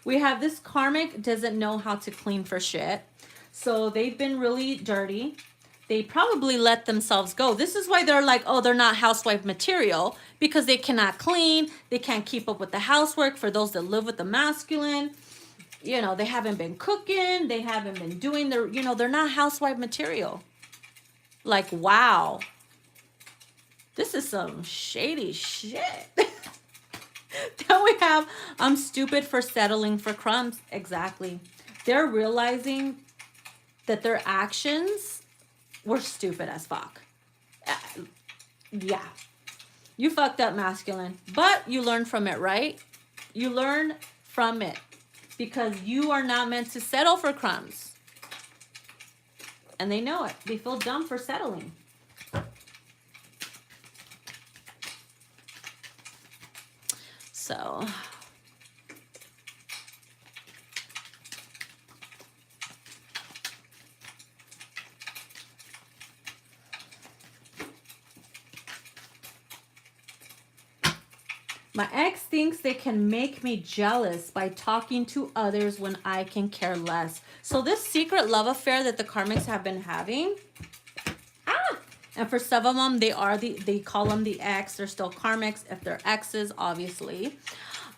We have this Karmic doesn't know how to clean for shit. So they've been really dirty. They probably let themselves go. This is why they're like, oh, they're not housewife material. Because they cannot clean. They can't keep up with the housework for those that live with the masculine. You know, they haven't been cooking. They haven't been doing their, you know, they're not housewife material. Like, wow. This is some shady shit. Then we have, I'm stupid for settling for crumbs. Exactly. They're realizing that their actions were stupid as fuck. Yeah. You fucked up, masculine. But you learn from it, right? You learn from it. Because you are not meant to settle for crumbs. And they know it. They feel dumb for settling. So... my ex thinks they can make me jealous by talking to others when I can care less. So this secret love affair that the karmics have been having, and for some of them, they call them the ex. They're still karmics if they're exes, obviously.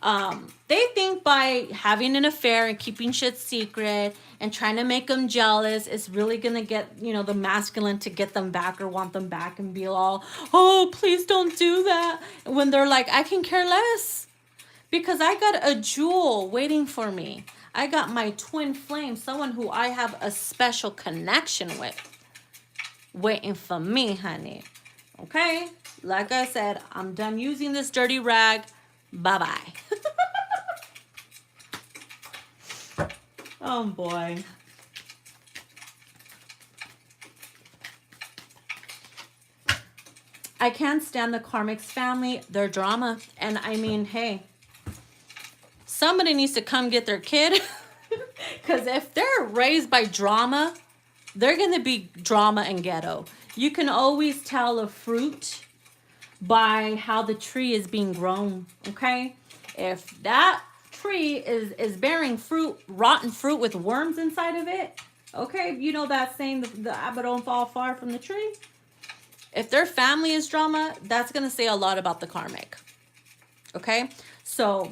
They think by having an affair and keeping shit secret and trying to make them jealous is really gonna get, you know, the masculine to get them back or want them back and be all, oh, please don't do that. When they're like, I can care less because I got a jewel waiting for me. I got my twin flame, someone who I have a special connection with, waiting for me, honey. Okay? Like I said, I'm done using this dirty rag. Bye-bye. Oh, boy. I can't stand the karmics family, their drama. And I mean, hey, somebody needs to come get their kid. Because if they're raised by drama, they're going to be drama and ghetto. You can always tell a fruit by how the tree is being grown, okay? If that tree is bearing fruit, rotten fruit with worms inside of it, okay? You know that saying, the apple don't fall far from the tree? If their family is drama, that's going to say a lot about the karmic, okay? So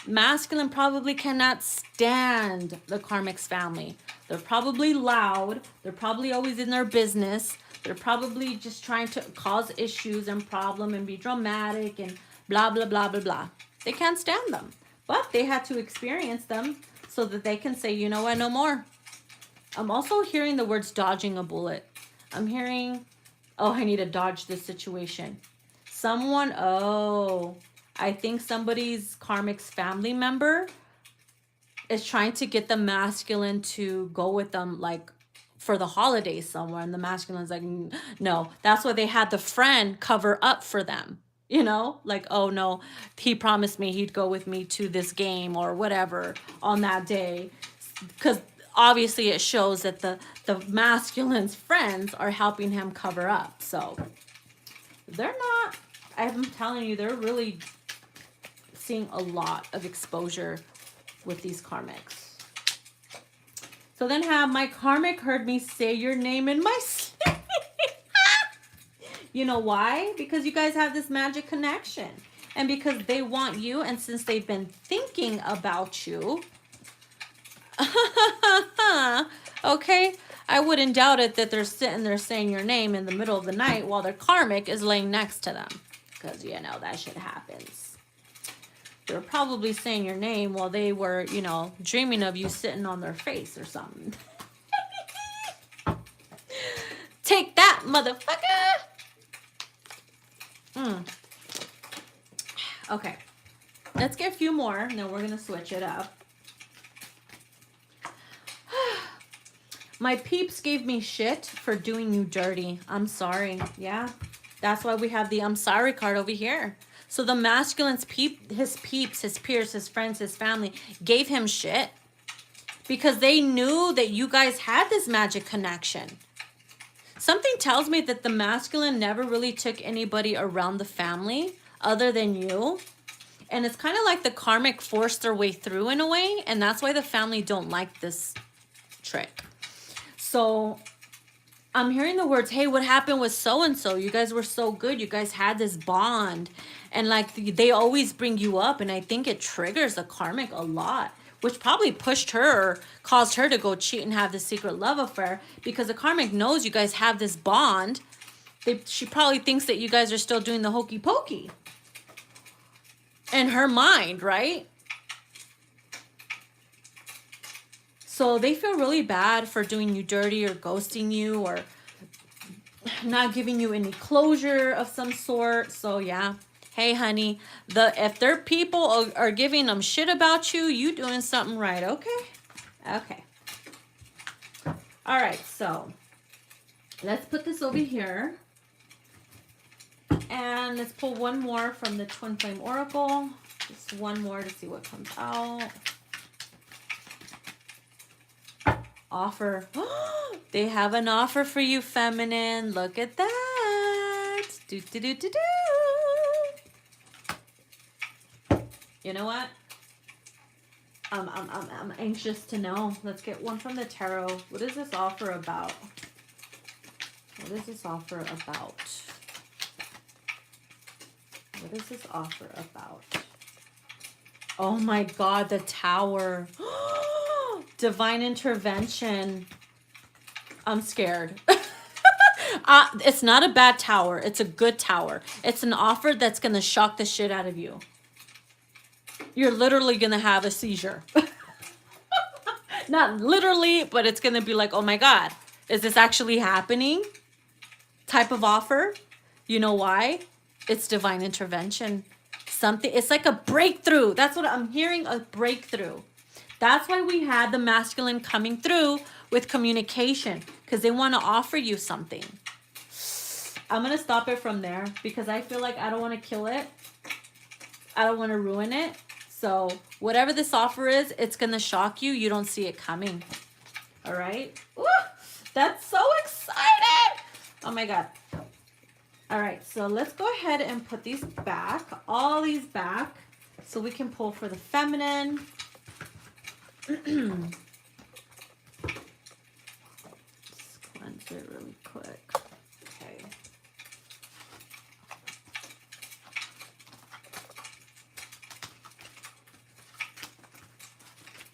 masculine probably cannot stand the karmic's family. They're probably loud. They're probably always in their business. They're probably just trying to cause issues and problem and be dramatic and blah, blah, blah, blah, blah. They can't stand them. But they had to experience them so that they can say, you know what, no more. I'm also hearing the words dodging a bullet. I'm hearing, oh, I need to dodge this situation. Someone, oh, I think somebody's karmic's family member is trying to get the masculine to go with them, like, for the holidays somewhere, and the masculine's like, no. That's why they had the friend cover up for them, you know, like, oh no, he promised me he'd go with me to this game or whatever on that day, because obviously it shows that the masculine's friends are helping him cover up. So they're not, I'm telling you, they're really seeing a lot of exposure with these karmics. So then have my karmic heard me say your name in my sleep. You know why? Because you guys have this magic connection. And because they want you, and since they've been thinking about you. Okay? I wouldn't doubt it that they're sitting there saying your name in the middle of the night while their karmic is laying next to them. Because, you know, that shit happens. They're probably saying your name while they were, you know, dreaming of you sitting on their face or something. Take that, motherfucker! Okay. Let's get a few more, and then we're going to switch it up. My peeps gave me shit for doing you dirty. I'm sorry. Yeah. That's why we have the I'm sorry card over here. So the masculine's his peeps, his peers, his friends, his family gave him shit because they knew that you guys had this magic connection. Something tells me that the masculine never really took anybody around the family other than you. And it's kind of like the karmic forced their way through in a way. And that's why the family don't like this trick. So I'm hearing the words, hey, what happened with so-and-so? You guys were so good. You guys had this bond. And like they always bring you up. And I think it triggers the karmic a lot, which probably pushed her or caused her to go cheat and have this secret love affair, because the karmic knows you guys have this bond she probably thinks that you guys are still doing the hokey pokey in her mind, right? So they feel really bad for doing you dirty or ghosting you or not giving you any closure of some sort. So yeah. Hey, honey, if their people are giving them shit about you, you doing something right, okay? Okay. All right, so let's put this over here. And let's pull one more from the Twin Flame Oracle. Just one more to see what comes out. Offer. They have an offer for you, feminine. Look at that. Do, do, do, do, do. You know what? I'm anxious to know. Let's get one from the tarot. What is this offer about? What is this offer about? What is this offer about? Oh my God, the Tower. Divine intervention. I'm scared. It's not a bad tower. It's a good tower. It's an offer that's going to shock the shit out of you. You're literally going to have a seizure. Not literally, but it's going to be like, oh my God, is this actually happening? Type of offer. You know why? It's divine intervention. Something, it's like a breakthrough. That's what I'm hearing, a breakthrough. That's why we had the masculine coming through with communication, because they want to offer you something. I'm going to stop it from there because I feel like I don't want to kill it. I don't want to ruin it. So whatever this offer is, it's going to shock you. You don't see it coming. All right. Woo! That's so exciting. Oh my God. All right. So let's go ahead and put these back, all these back, so we can pull for the feminine. Just cleanse it really quick. Okay.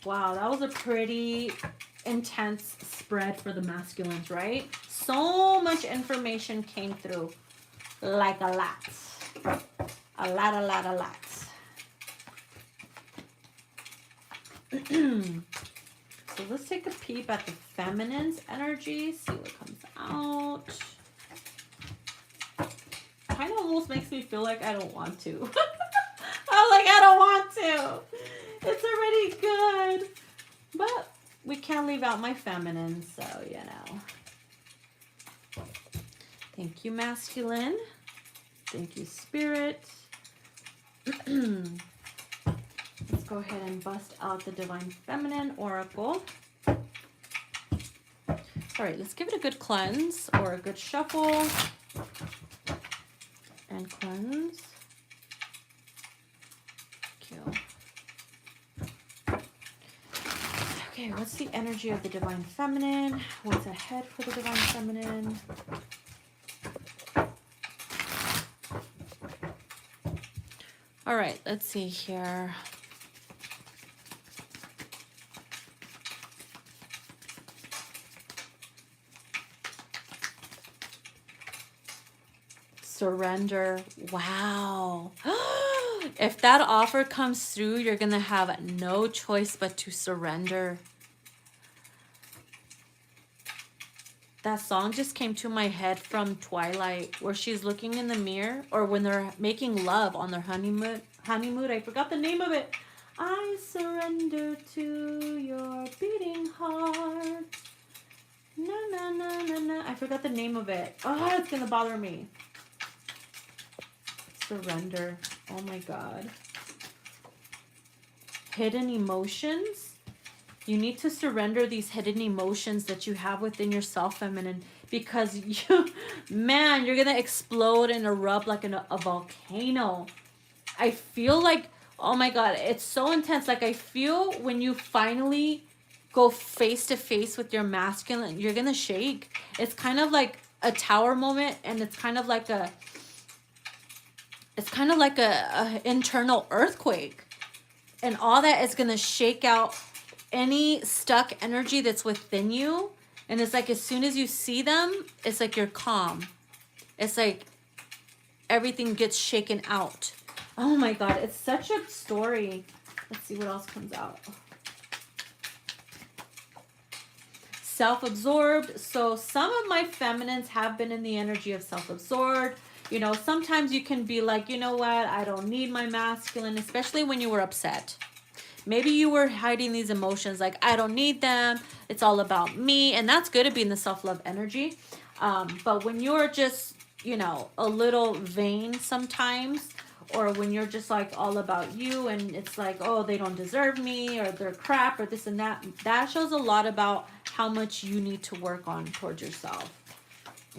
Wow, that was a pretty intense spread for the masculines, right? So much information came through. Like a lot. A lot. So let's take a peep at the feminine's energy, see what comes out. Kind of almost makes me feel like I don't want to. I'm like, I don't want to. It's already good. But we can't leave out my feminine, so you know. Thank you, masculine. Thank you, spirit. Let's go ahead and bust out the Divine Feminine Oracle. All right, let's give it a good cleanse or a good shuffle. And cleanse. Kill. Okay, what's the energy of the Divine Feminine? What's ahead for the Divine Feminine? All right, let's see here. Surrender. Wow. If that offer comes through, you're going to have no choice but to surrender. That song just came to my head from Twilight, where she's looking in the mirror, or when they're making love on their honeymoon. I forgot the name of it. I surrender to your beating heart. Na na na na na. I forgot the name of it. Oh, it's going to bother me. Surrender. Oh my God. Hidden emotions. You need to surrender these hidden emotions that you have within yourself, feminine, because you, man, you're gonna explode and erupt like a volcano. I feel like, oh my God, it's so intense. Like I feel when you finally go face to face with your masculine, you're gonna shake. It's kind of like a tower moment, and it's kind of like a internal earthquake, and all that is going to shake out any stuck energy that's within you. And it's like as soon as you see them, it's like you're calm. It's like everything gets shaken out. Oh my God, it's such a story. Let's see what else comes out. Self-absorbed. So some of my feminines have been in the energy of self-absorbed. You know, sometimes you can be like, you know what, I don't need my masculine, especially when you were upset. Maybe you were hiding these emotions like, I don't need them. It's all about me. And that's good to be in the self-love energy. But when you're just, you know, a little vain sometimes, or when you're just like all about you and it's like, oh, they don't deserve me or they're crap or this and that, that shows a lot about how much you need to work on towards yourself.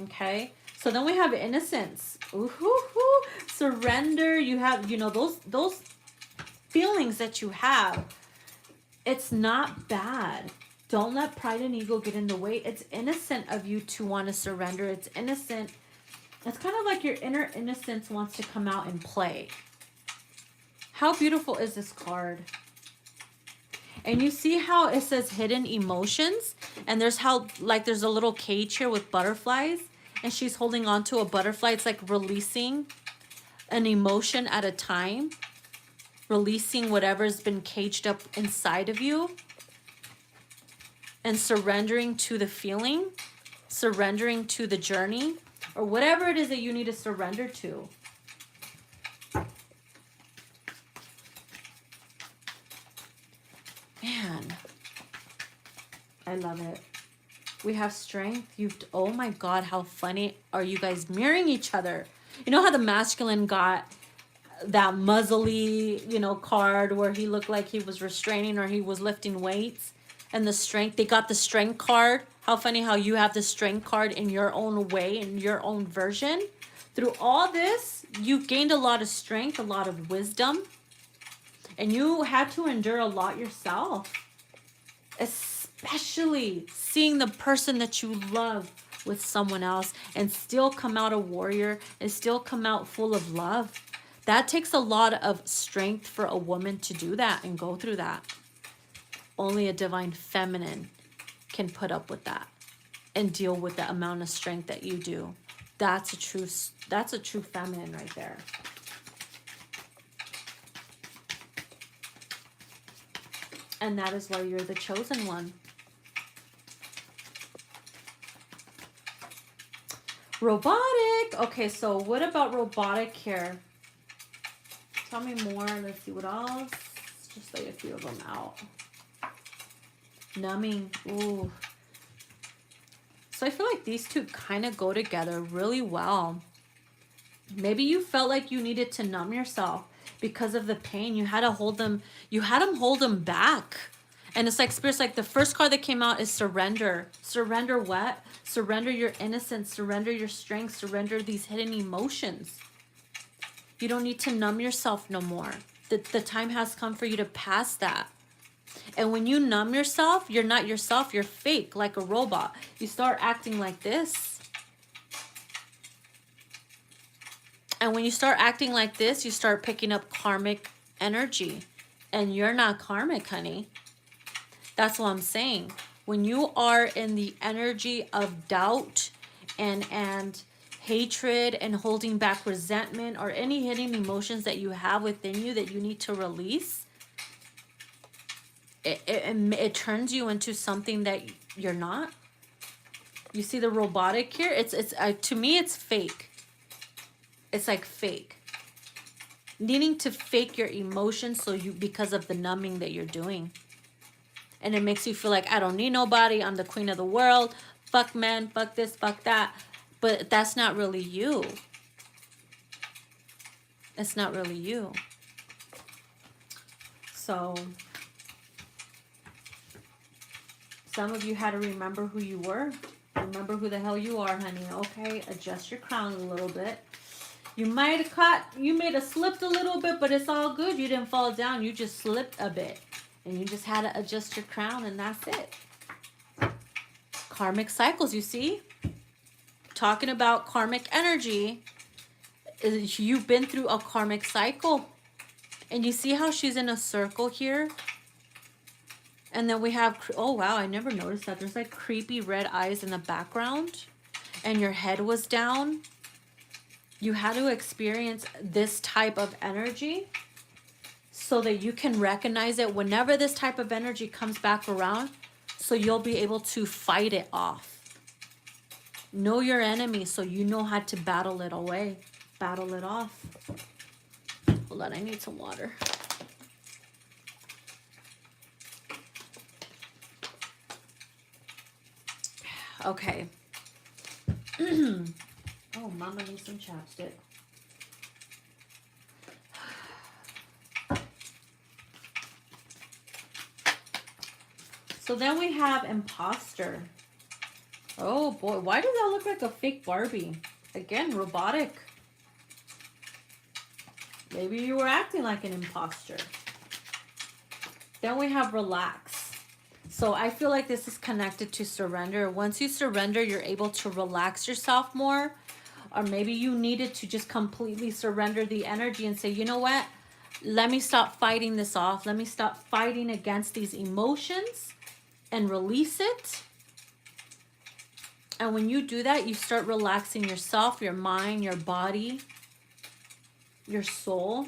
Okay. So then we have innocence. Ooh-hoo-hoo. Surrender. You have, you know, those feelings that you have, it's not bad. Don't let pride and ego get in the way. It's innocent of you to want to surrender. It's innocent. It's kind of like your inner innocence wants to come out and play. How beautiful is this card? And you see how it says hidden emotions? And there's how, like, there's a little cage here with butterflies. And she's holding on to a butterfly. It's like releasing an emotion at a time. Releasing whatever's been caged up inside of you. And surrendering to the feeling. Surrendering to the journey. Or whatever it is that you need to surrender to. Man, I love it. We have strength. Oh my God, how funny are you guys mirroring each other? You know how the masculine got that muzzly, you know, card where he looked like he was restraining or he was lifting weights? And the strength, they got the strength card. How funny how you have the strength card in your own way, in your own version. Through all this, you gained a lot of strength, a lot of wisdom. And you had to endure a lot yourself. Especially seeing the person that you love with someone else and still come out a warrior and still come out full of love. That takes a lot of strength for a woman to do that and go through that. Only a divine feminine can put up with that and deal with the amount of strength that you do. That's a true feminine right there. And that is why you're the chosen one. Robotic. Okay, so what about robotic here? Tell me more. Let's see what else. Just lay a few of them out. Numbing. Ooh. So I feel like these two kind of go together really well. Maybe you felt like you needed to numb yourself because of the pain. You had to hold them. You had them hold them back. And it's like Spirit's like the first card that came out is surrender. Surrender what? Surrender your innocence. Surrender your strength. Surrender these hidden emotions. You don't need to numb yourself no more. The time has come for you to pass that. And when you numb yourself, you're not yourself. You're fake, like a robot. You start acting like this. And when you start acting like this, you start picking up karmic energy. And you're not karmic, honey. That's what I'm saying. When you are in the energy of doubt and hatred and holding back resentment or any hidden emotions that you have within you that you need to release, it turns you into something that you're not. You see the robotic here? It's to me, it's fake. It's like fake. Needing to fake your emotions because of the numbing that you're doing. And it makes you feel like, I don't need nobody. I'm the queen of the world. Fuck men, fuck this, fuck that. But that's not really you. It's not really you. So some of you had to remember who you were. Remember who the hell you are, honey. Okay, adjust your crown a little bit. You might have slipped a little bit, but it's all good. You didn't fall down. You just slipped a bit. And you just had to adjust your crown, and that's it. Karmic cycles, you see? Talking about karmic energy, you've been through a karmic cycle. And you see how she's in a circle here? And then we have, oh wow, I never noticed that. There's like creepy red eyes in the background. And your head was down. You had to experience this type of energy so that you can recognize it whenever this type of energy comes back around, so you'll be able to fight it off. Know your enemy so you know how to battle it away, battle it off. Hold on, I need some water. Okay. Oh, mama needs some chapstick. So then we have imposter. Oh boy, why does that look like a fake Barbie? Again, robotic. Maybe you were acting like an imposter. Then we have relax. So I feel like this is connected to surrender. Once you surrender, you're able to relax yourself more. Or maybe you needed to just completely surrender the energy and say, you know what? Let me stop fighting this off. Let me stop fighting against these emotions and release it. And when you do that, you start relaxing yourself, your mind, your body, your soul.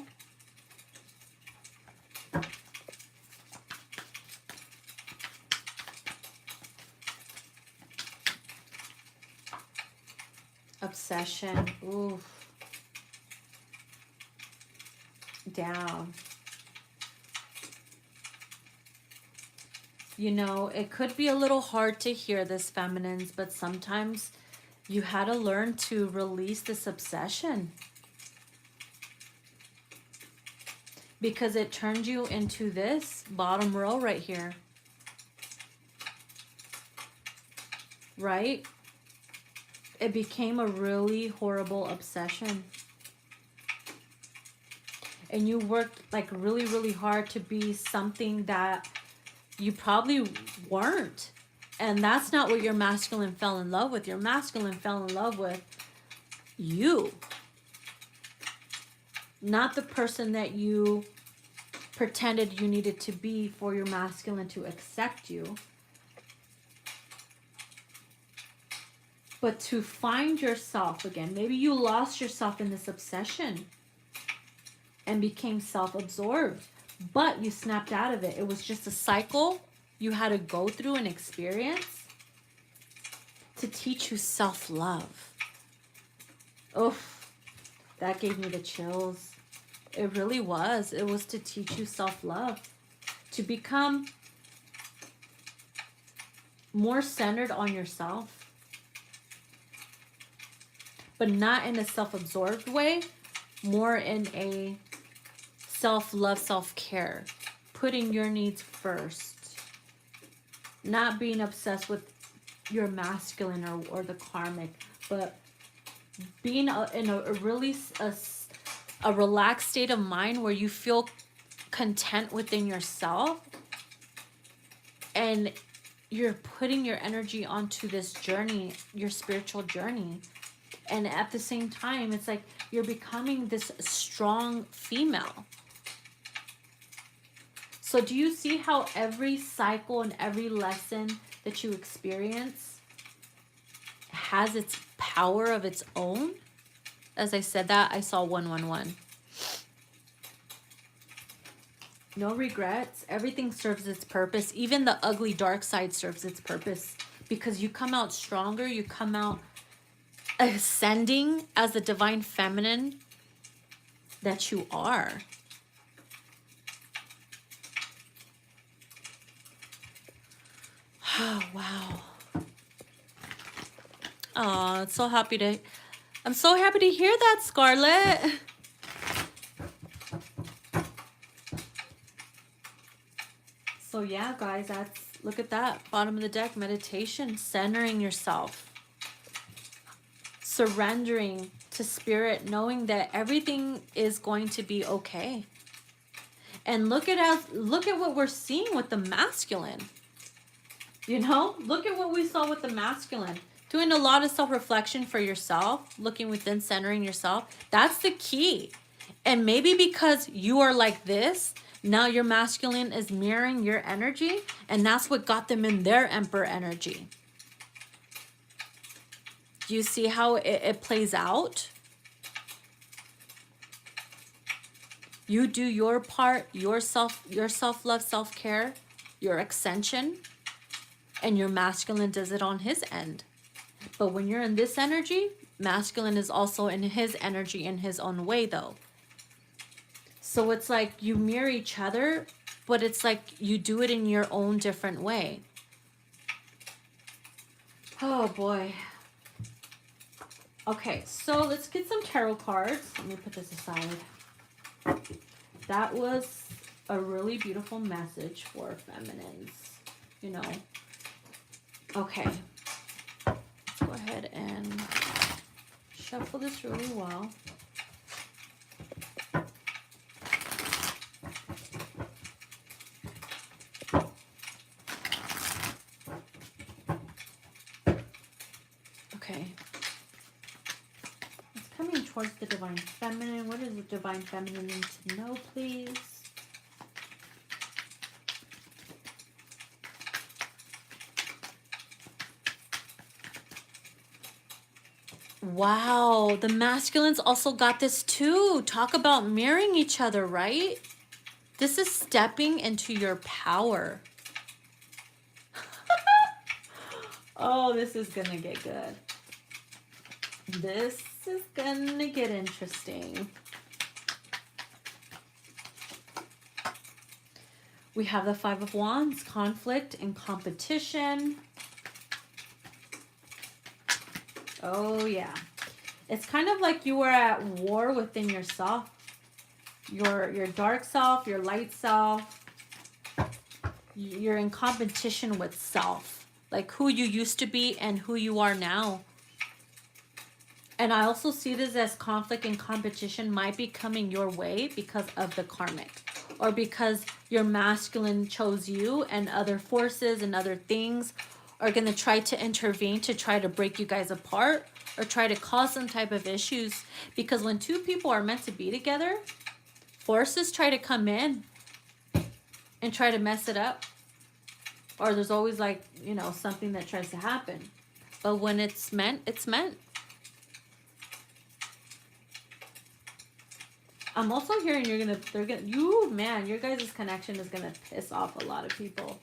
Obsession. Oof. Down. You know, it could be a little hard to hear this, feminines, but sometimes you had to learn to release this obsession. Because it turned you into this bottom row right here. Right? It became a really horrible obsession. And you worked like really, really hard to be something that you probably weren't. And that's not what your masculine fell in love with. Your masculine fell in love with you. Not the person that you pretended you needed to be for your masculine to accept you. But to find yourself again. Maybe you lost yourself in this obsession and became self-absorbed. But you snapped out of it. It was just a cycle you had to go through and experience to teach you self-love. Oh, that gave me the chills. It really was. It was to teach you self-love. To become more centered on yourself. But not in a self-absorbed way. More in a self-love, self-care. Putting your needs first. Not being obsessed with your masculine or the karmic. But being in a really a relaxed state of mind where you feel content within yourself. And you're putting your energy onto this journey, your spiritual journey. And at the same time, it's like you're becoming this strong female. So do you see how every cycle and every lesson that you experience has its power of its own? As I said that, I saw 111. No regrets. Everything serves its purpose. Even the ugly dark side serves its purpose. Because you come out stronger. You come out ascending as the divine feminine that you are. Oh, wow. Oh, I'm so happy to hear that, Scarlett. So yeah, guys, look at that. Bottom of the deck, meditation, centering yourself. Surrendering to spirit, knowing that everything is going to be okay. And look at what we're seeing with the masculine. You know, look at what we saw with the masculine. Doing a lot of self-reflection for yourself, looking within, centering yourself. That's the key. And maybe because you are like this, now your masculine is mirroring your energy, and that's what got them in their emperor energy. Do you see how it plays out? You do your part, your self-love, self-care, your ascension, and your masculine does it on his end. But when you're in this energy, masculine is also in his energy in his own way though. So it's like you mirror each other, but it's like you do it in your own different way. Oh boy. Okay, so let's get some tarot cards. Let me put this aside. That was a really beautiful message for feminines, you know. Okay. Let's go ahead and shuffle this really well. Okay. It's coming towards the Divine Feminine. What does the Divine Feminine need to know, please? Wow, the masculines also got this too. Talk about mirroring each other, right? This is stepping into your power. Oh, this is gonna get good. This is gonna get interesting. We have the Five of Wands, conflict and competition. Oh yeah. It's kind of like you were at war within yourself. Your dark self, your light self. You're in competition with self. Like who you used to be and who you are now. And I also see this as conflict and competition might be coming your way because of the karmic. Or because your masculine chose you and other forces and other things are going to try to intervene to try to break you guys apart or try to cause some type of issues. Because when two people are meant to be together, forces try to come in and try to mess it up. Or there's always like, you know, something that tries to happen. But when it's meant, it's meant. I'm also hearing man, your guys' connection is gonna piss off a lot of people.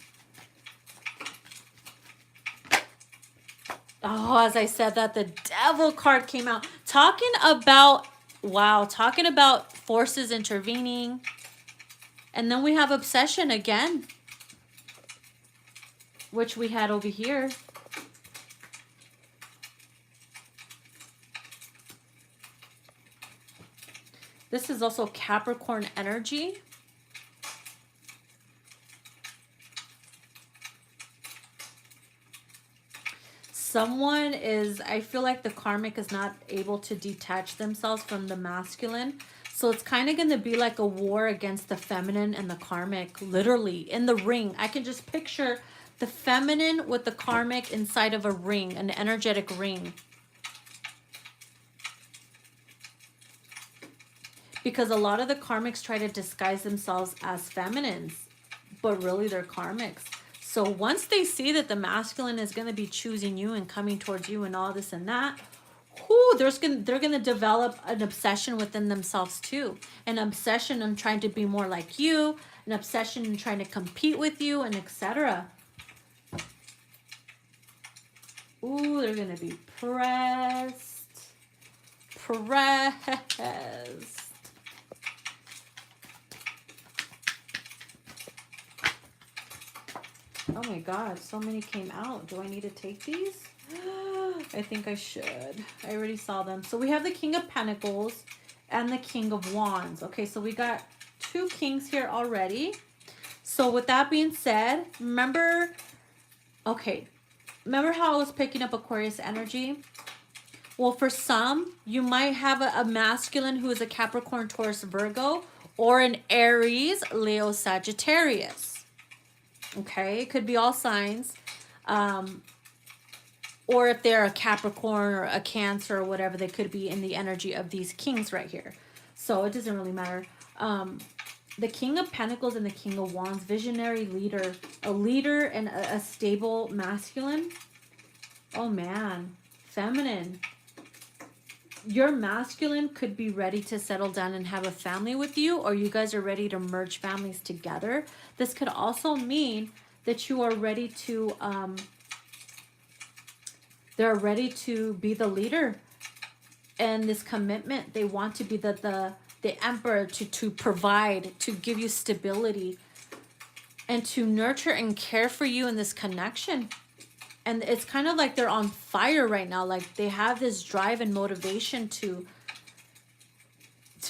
Oh, as I said that, the Devil card came out. Talking about forces intervening. And then we have obsession again, which we had over here. This is also Capricorn energy. Someone is, I feel like the karmic is not able to detach themselves from the masculine. So it's kind of going to be like a war against the feminine and the karmic, literally in the ring. I can just picture the feminine with the karmic inside of a ring, an energetic ring. Because a lot of the karmics try to disguise themselves as feminines, but really they're karmics. So once they see that the masculine is going to be choosing you and coming towards you and all this and that, they're going to develop an obsession within themselves too. An obsession on trying to be more like you, an obsession in trying to compete with you, and etc. Ooh, they're going to be pressed. Oh my God, so many came out. Do I need to take these? I think I should. I already saw them. So we have the King of Pentacles and the King of Wands. Okay, so we got two kings here already. So with that being said, remember how I was picking up Aquarius energy? Well, for some, you might have a masculine who is a Capricorn, Taurus, Virgo, or an Aries, Leo, Sagittarius. Okay, it could be all signs. Or if they're a Capricorn or a Cancer or whatever, they could be in the energy of these kings right here. So it doesn't really matter. The King of Pentacles and the King of Wands, visionary leader, a leader and a stable masculine. Oh man, feminine. your masculine could be ready to settle down and have a family with you, or you guys are ready to merge families together. This could also mean that you are ready to, they're ready to be the leader and this commitment. They want to be the emperor, to provide, to give you stability, and to nurture and care for you in this connection. And it's kind of like they're on fire right now. Like they have this drive and motivation to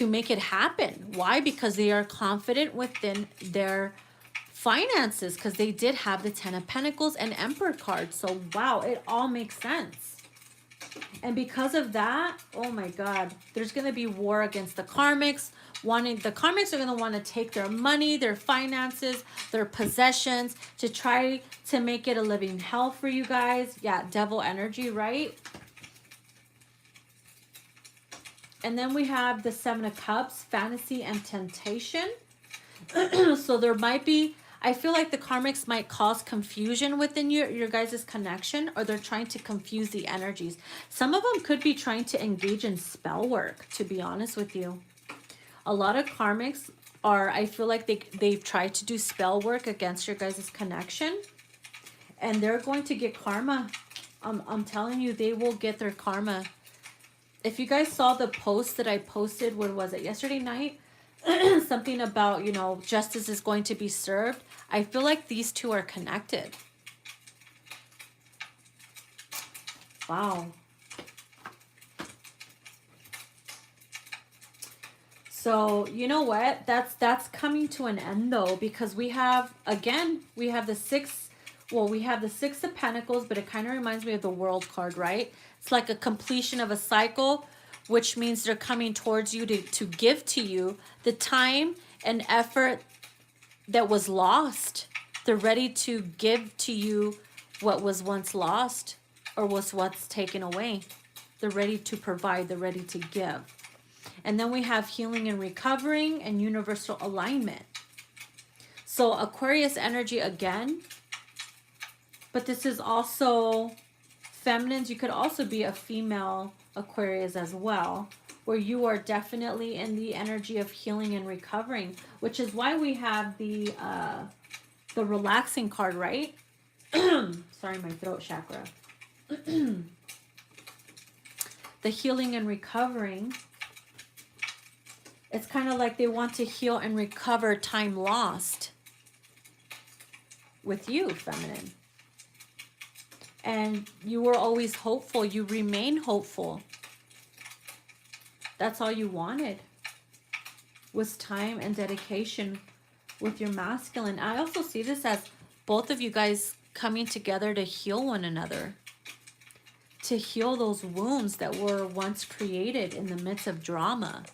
make it happen. Why? Because they are confident within their finances, because they did have the 10 of Pentacles and Emperor card. So wow, it all makes sense. And because of that, oh my God, there's going to be war against the Karmics. The Karmics are going to want to take their money, their finances, their possessions to try to make it a living hell for you guys. Yeah, devil energy, right? And then we have the 7 of Cups, fantasy and temptation. So there might be, I feel like the Karmics might cause confusion within your guys' connection, or they're trying to confuse the energies. Some of them could be trying to engage in spell work, to be honest with you. A lot of Karmics are, I feel like they've tried to do spell work against your guys' connection, and they're going to get karma. I'm telling you, they will get their karma. If you guys saw the post that I posted, what was it, yesterday night? Something about, you know, justice is going to be served. I feel like these two are connected. Wow. So, you know what? That's coming to an end though, because we have, again, we have the 6, well, we have the 6 of Pentacles, but it kind of reminds me of the World card, right? It's like a completion of a cycle, which means they're coming towards you to give to you the time and effort that was lost. They're ready to give to you what was once lost or was once taken away. They're ready to provide. They're ready to give. And then we have healing and recovering and universal alignment. So Aquarius energy again, but this is also feminines. You could also be a female Aquarius as well, where you are definitely in the energy of healing and recovering, which is why we have the relaxing card, right? Sorry, my throat chakra. The healing and recovering. It's kind of like they want to heal and recover time lost with you, feminine. And you were always hopeful. You remain hopeful. That's all you wanted, was time and dedication with your masculine. I also see this as both of you guys coming together to heal one another, to heal those wounds that were once created in the midst of drama.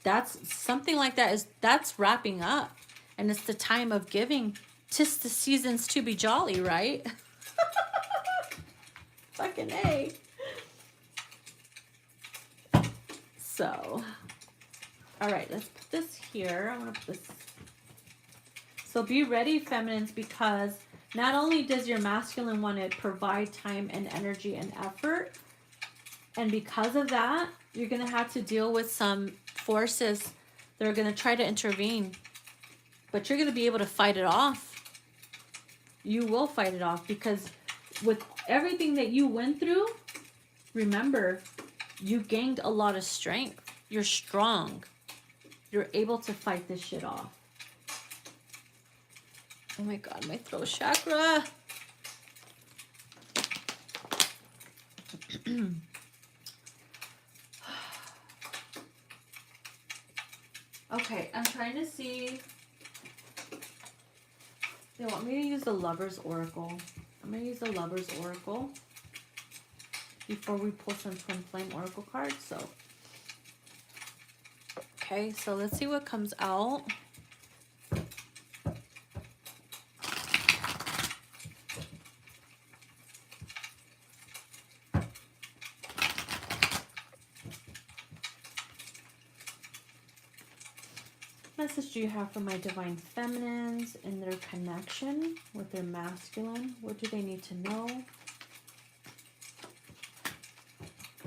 That's something like that, that's wrapping up, and it's the time of giving. 'Tis the seasons to be jolly, right? Fucking A. So, all right, let's put this here. I want to put this. So be ready, feminines, because not only does your masculine want to provide time and energy and effort, and because of that, you're going to have to deal with some forces that are going to try to intervene. But you're going to be able to fight it off. You will fight it off, because with everything that you went through, remember, you gained a lot of strength. You're strong. You're able to fight this shit off. Oh my God, my throat chakra. Okay, I'm trying to see. They want me to use the Lover's Oracle. I'm going to use the Lover's Oracle before we pull some Twin Flame Oracle cards. So, okay, so let's see what comes out. What message do you have for my divine feminines in their connection with their masculine? What do they need to know?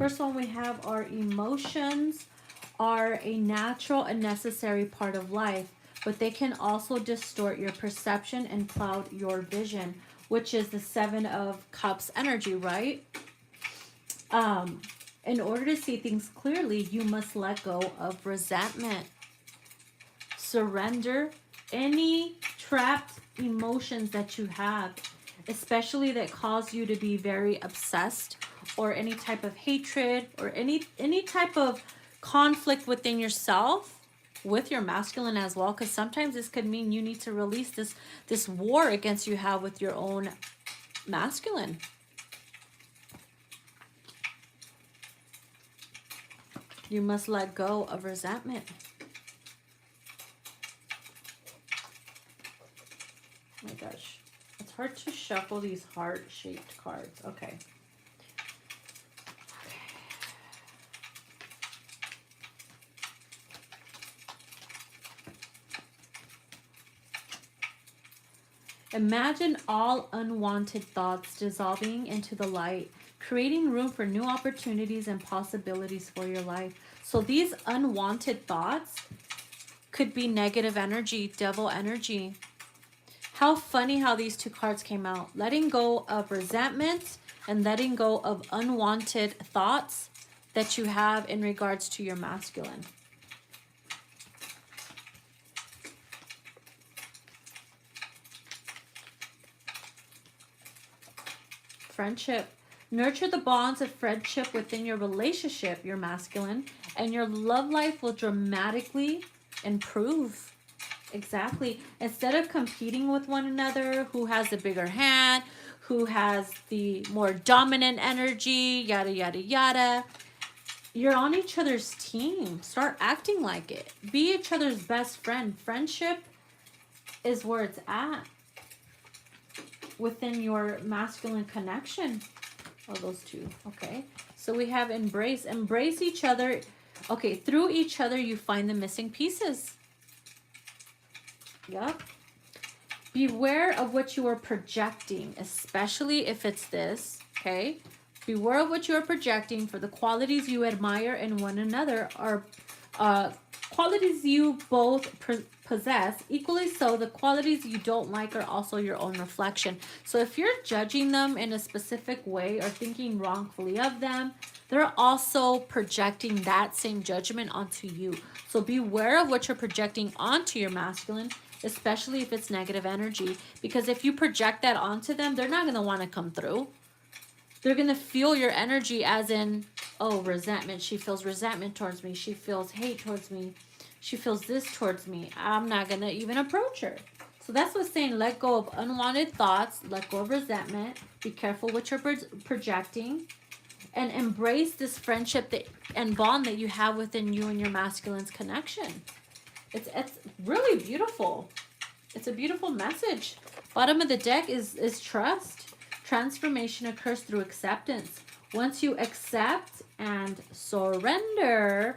First one we have our emotions are a natural and necessary part of life, but they can also distort your perception and cloud your vision, which is the Seven of Cups energy, right? In order to see things clearly, you must let go of resentment. Surrender any trapped emotions that you have, especially that cause you to be very obsessed, or any type of hatred, or any type of conflict within yourself with your masculine as well, because sometimes this could mean you need to release this war against you have with your own masculine. You must let go of resentment. Oh my gosh, it's hard to shuffle these heart-shaped cards. Okay. Imagine all unwanted thoughts dissolving into the light, creating room for new opportunities and possibilities for your life. So these unwanted thoughts could be negative energy, devil energy. How funny how these two cards came out. Letting go of resentment and letting go of unwanted thoughts that you have in regards to your masculine. Friendship. Nurture the bonds of friendship within your relationship, your masculine, and your love life will dramatically improve. Exactly. Instead of competing with one another, who has the bigger hand, who has the more dominant energy, yada, yada, yada. You're on each other's team. Start acting like it. Be each other's best friend. Friendship is where it's at within your masculine connection. Oh, those two. Okay. So we have embrace. Embrace each other. Okay. Through each other, you find the missing pieces. Yep. Beware of what you are projecting, especially if it's this. Okay. Beware of what you are projecting, for the qualities you admire in one another are qualities you both possess. Equally so, the qualities you don't like are also your own reflection. So if you're judging them in a specific way or thinking wrongfully of them, they're also projecting that same judgment onto you. So beware of what you're projecting onto your masculine, especially if it's negative energy. Because if you project that onto them, they're not going to want to come through. They're going to feel your energy as in, oh, resentment. She feels resentment towards me. She feels hate towards me. She feels this towards me. I'm not going to even approach her. So that's what's saying, let go of unwanted thoughts. Let go of resentment. Be careful what you're projecting. And embrace this friendship and bond that you have within you and your masculine's connection. It's really beautiful. It's a beautiful message. Bottom of the deck is trust. Transformation occurs through acceptance. Once you accept and surrender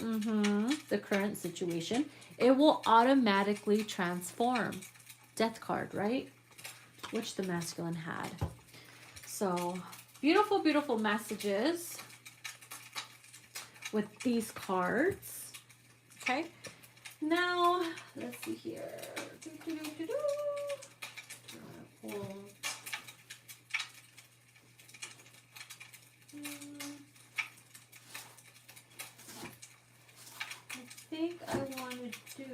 the current situation, it will automatically transform. Death card, right? Which the masculine had. So, beautiful, beautiful messages with these cards. Okay. Now, let's see here. I think I want to do,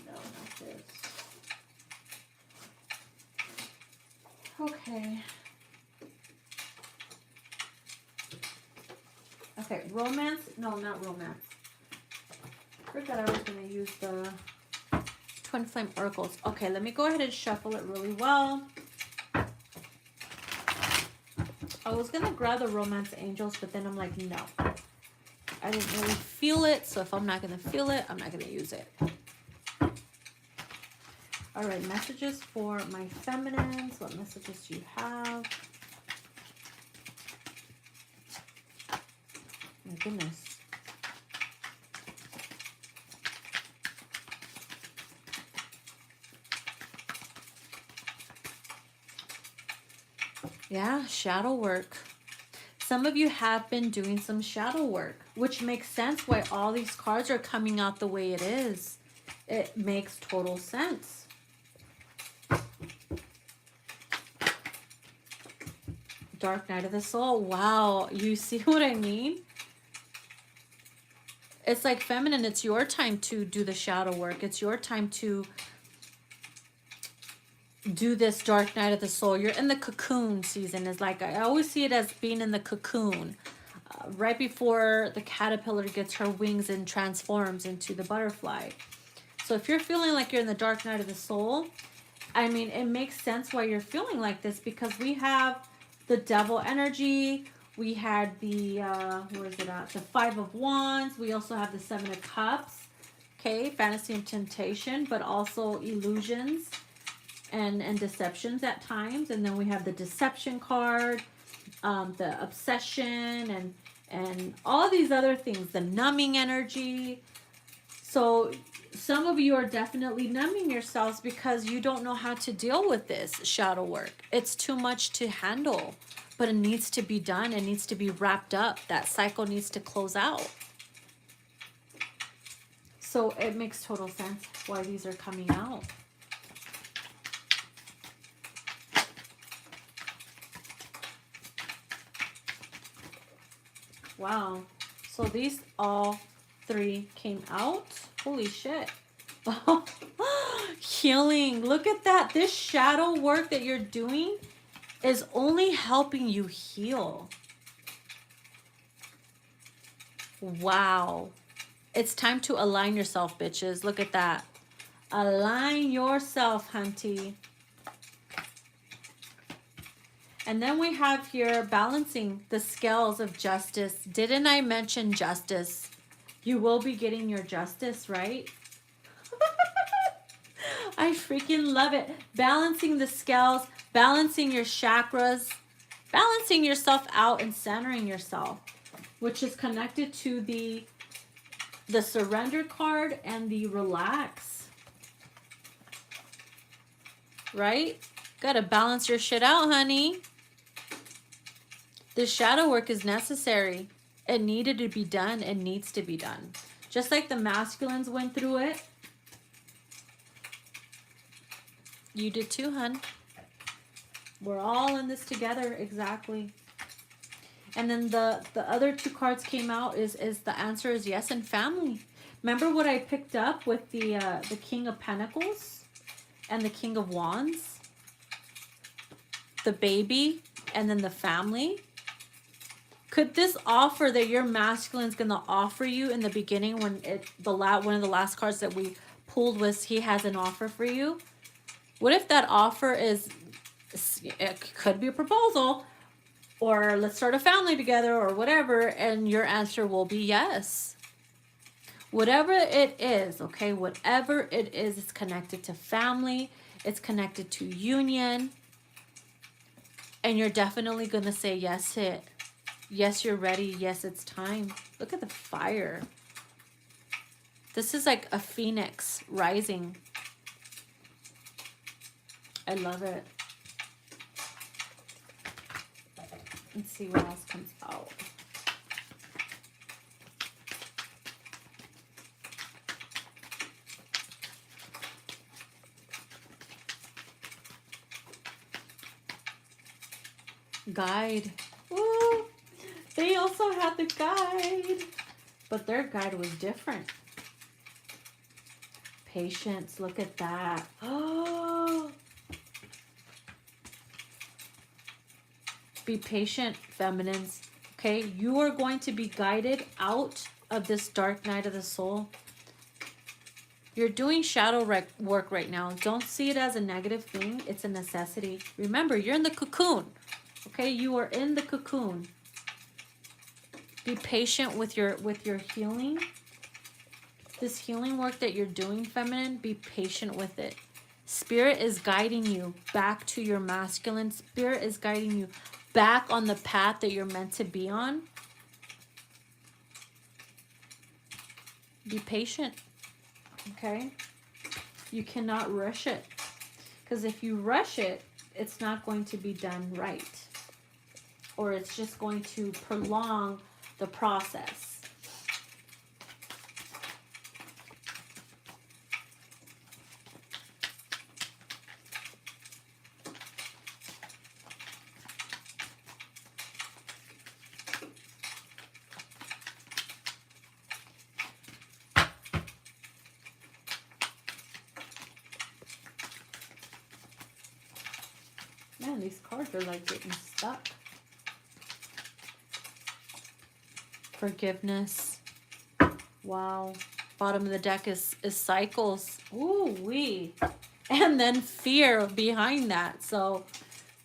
no, not this. Okay. Okay, romance, no, not romance. I forgot I was going to use the Twin Flame Oracles. Okay, let me go ahead and shuffle it really well. I was going to grab the Romance Angels, but then I'm like, no. I didn't really feel it, so if I'm not going to feel it, I'm not going to use it. All right, messages for my feminines. What messages do you have? My goodness. Yeah, shadow work. Some of you have been doing some shadow work, which makes sense why all these cards are coming out the way it is. It makes total sense. Dark Night of the Soul. Wow, you see what I mean? It's like feminine, it's your time to do the shadow work. It's your time to do this Dark Night of the Soul. You're in the cocoon season. Is like, I always see it as being in the cocoon. Right before the caterpillar gets her wings and transforms into the butterfly. So if you're feeling like you're in the Dark Night of the Soul, I mean, it makes sense why you're feeling like this, because we have the devil energy. We had the, where is it at? The Five of Wands. We also have the Seven of Cups. Okay, fantasy and temptation, but also illusions and deceptions at times. And then we have the deception card, the obsession, and all these other things, the numbing energy. So some of you are definitely numbing yourselves because you don't know how to deal with this shadow work. It's too much to handle, but it needs to be done. It needs to be wrapped up. That cycle needs to close out. So it makes total sense why these are coming out. Wow. So these all three came out. Holy shit. Healing. Look at that. This shadow work that you're doing is only helping you heal. Wow. It's time to align yourself, bitches. Look at that. Align yourself, hunty. And then we have here balancing the scales of justice. Didn't I mention justice? You will be getting your justice, right? I freaking love it. Balancing the scales, balancing your chakras, balancing yourself out and centering yourself, which is connected to the surrender card and the relax. Right? Gotta balance your shit out, honey. This shadow work is necessary. It needed to be done. It needs to be done. Just like the masculines went through it. You did too, hun. We're all in this together. Exactly. And then the other two cards came out is the answer is yes, and family. Remember what I picked up with the King of Pentacles and the King of Wands? The baby and then the family. Could this offer that your masculine's gonna offer you in the beginning, when one of the last cards that we pulled was he has an offer for you? What if that offer is, it could be a proposal, or let's start a family together, or whatever, and your answer will be yes. Whatever it is, okay, whatever it is, it's connected to family, it's connected to union, and you're definitely gonna say yes to it. Yes, you're ready. Yes, it's time. Look at the fire. This is like a phoenix rising. I love it. Let's see what else comes out. Guide. Woo! They also had the guide, but their guide was different. Patience. Look at that. Oh. Be patient, feminines. Okay, you are going to be guided out of this dark night of the soul. You're doing shadow work right now. Don't see it as a negative thing. It's a necessity. Remember, you're in the cocoon. Okay, you are in the cocoon. Be patient with your healing. This healing work that you're doing, feminine, be patient with it. Spirit is guiding you back to your masculine. Spirit is guiding you back on the path that you're meant to be on. Be patient, okay? You cannot rush it. Because if you rush it, it's not going to be done right. Or it's just going to prolong the process. Man, these cards are like getting stuck. Forgiveness. Wow. Bottom of the deck is cycles. Ooh wee. And then fear behind that. So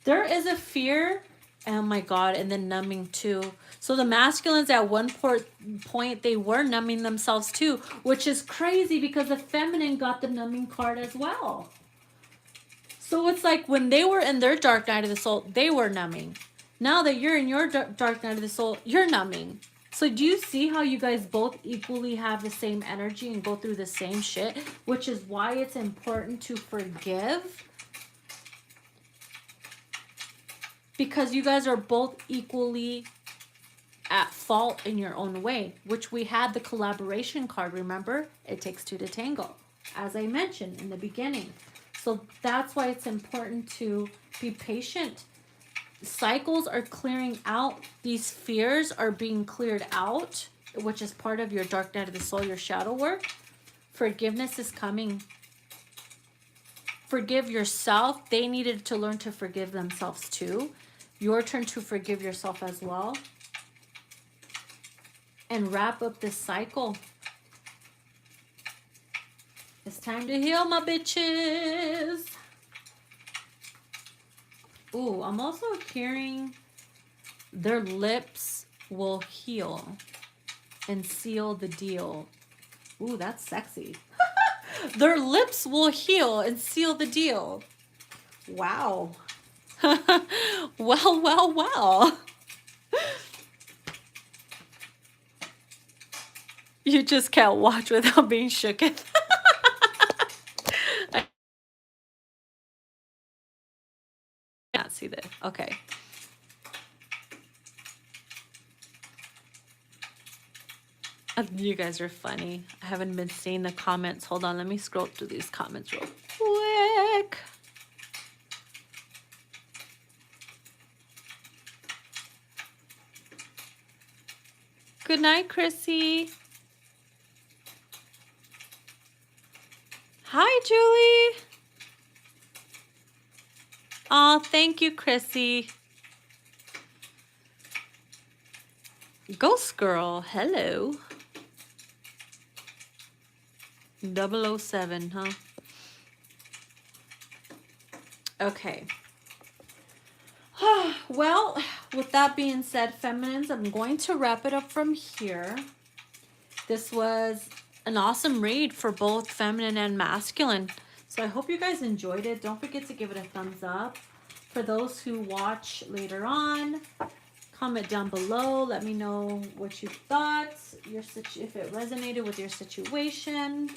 there is a fear. Oh my God. And then numbing too. So the masculines at one point, they were numbing themselves too, which is crazy because the feminine got the numbing card as well. So it's like when they were in their dark night of the soul, they were numbing. Now that you're in your dark night of the soul, you're numbing. So do you see how you guys both equally have the same energy and go through the same shit? Which is why it's important to forgive. Because you guys are both equally at fault in your own way. Which we had the collaboration card, remember? It takes two to tango. As I mentioned in the beginning. So that's why it's important to be patient. Cycles are clearing out. These fears are being cleared out, which is part of your dark night of the soul, your shadow work. Forgiveness is coming. Forgive yourself. They needed to learn to forgive themselves too. Your turn to forgive yourself as well. And wrap up this cycle. It's time to heal, my bitches. Ooh, I'm also hearing their lips will heal and seal the deal. Ooh, that's sexy. Their lips will heal and seal the deal. Wow. Well, well, well. You just can't watch without being shooketh. See that. Okay. You guys are funny. I haven't been seeing the comments. Hold on, let me scroll through these comments real quick. Good night, Chrissy. Hi, Julie. Oh, thank you, Chrissy. Ghost Girl, hello. 007, huh? Okay. Well, with that being said, feminines, I'm going to wrap it up from here. This was an awesome read for both feminine and masculine. So I hope you guys enjoyed it. Don't forget to give it a thumbs up. For those who watch later on, comment down below. Let me know what you thought, if it resonated with your situation.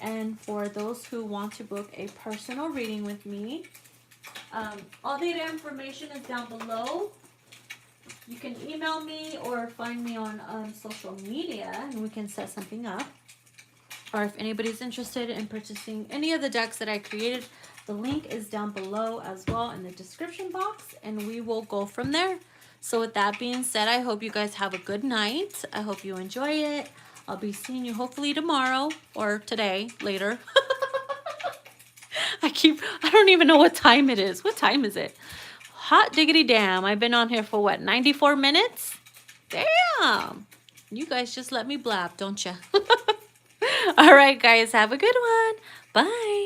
And for those who want to book a personal reading with me, all the information is down below. You can email me or find me on social media and we can set something up. Or if anybody's interested in purchasing any of the decks that I created, the link is down below as well in the description box, and we will go from there. So with that being said, I hope you guys have a good night. I hope you enjoy it. I'll be seeing you hopefully tomorrow or today, later. I don't even know what time it is. What time is it? Hot diggity damn. I've been on here for what, 94 minutes? Damn. You guys just let me blab, don't you? All right, guys. Have a good one. Bye.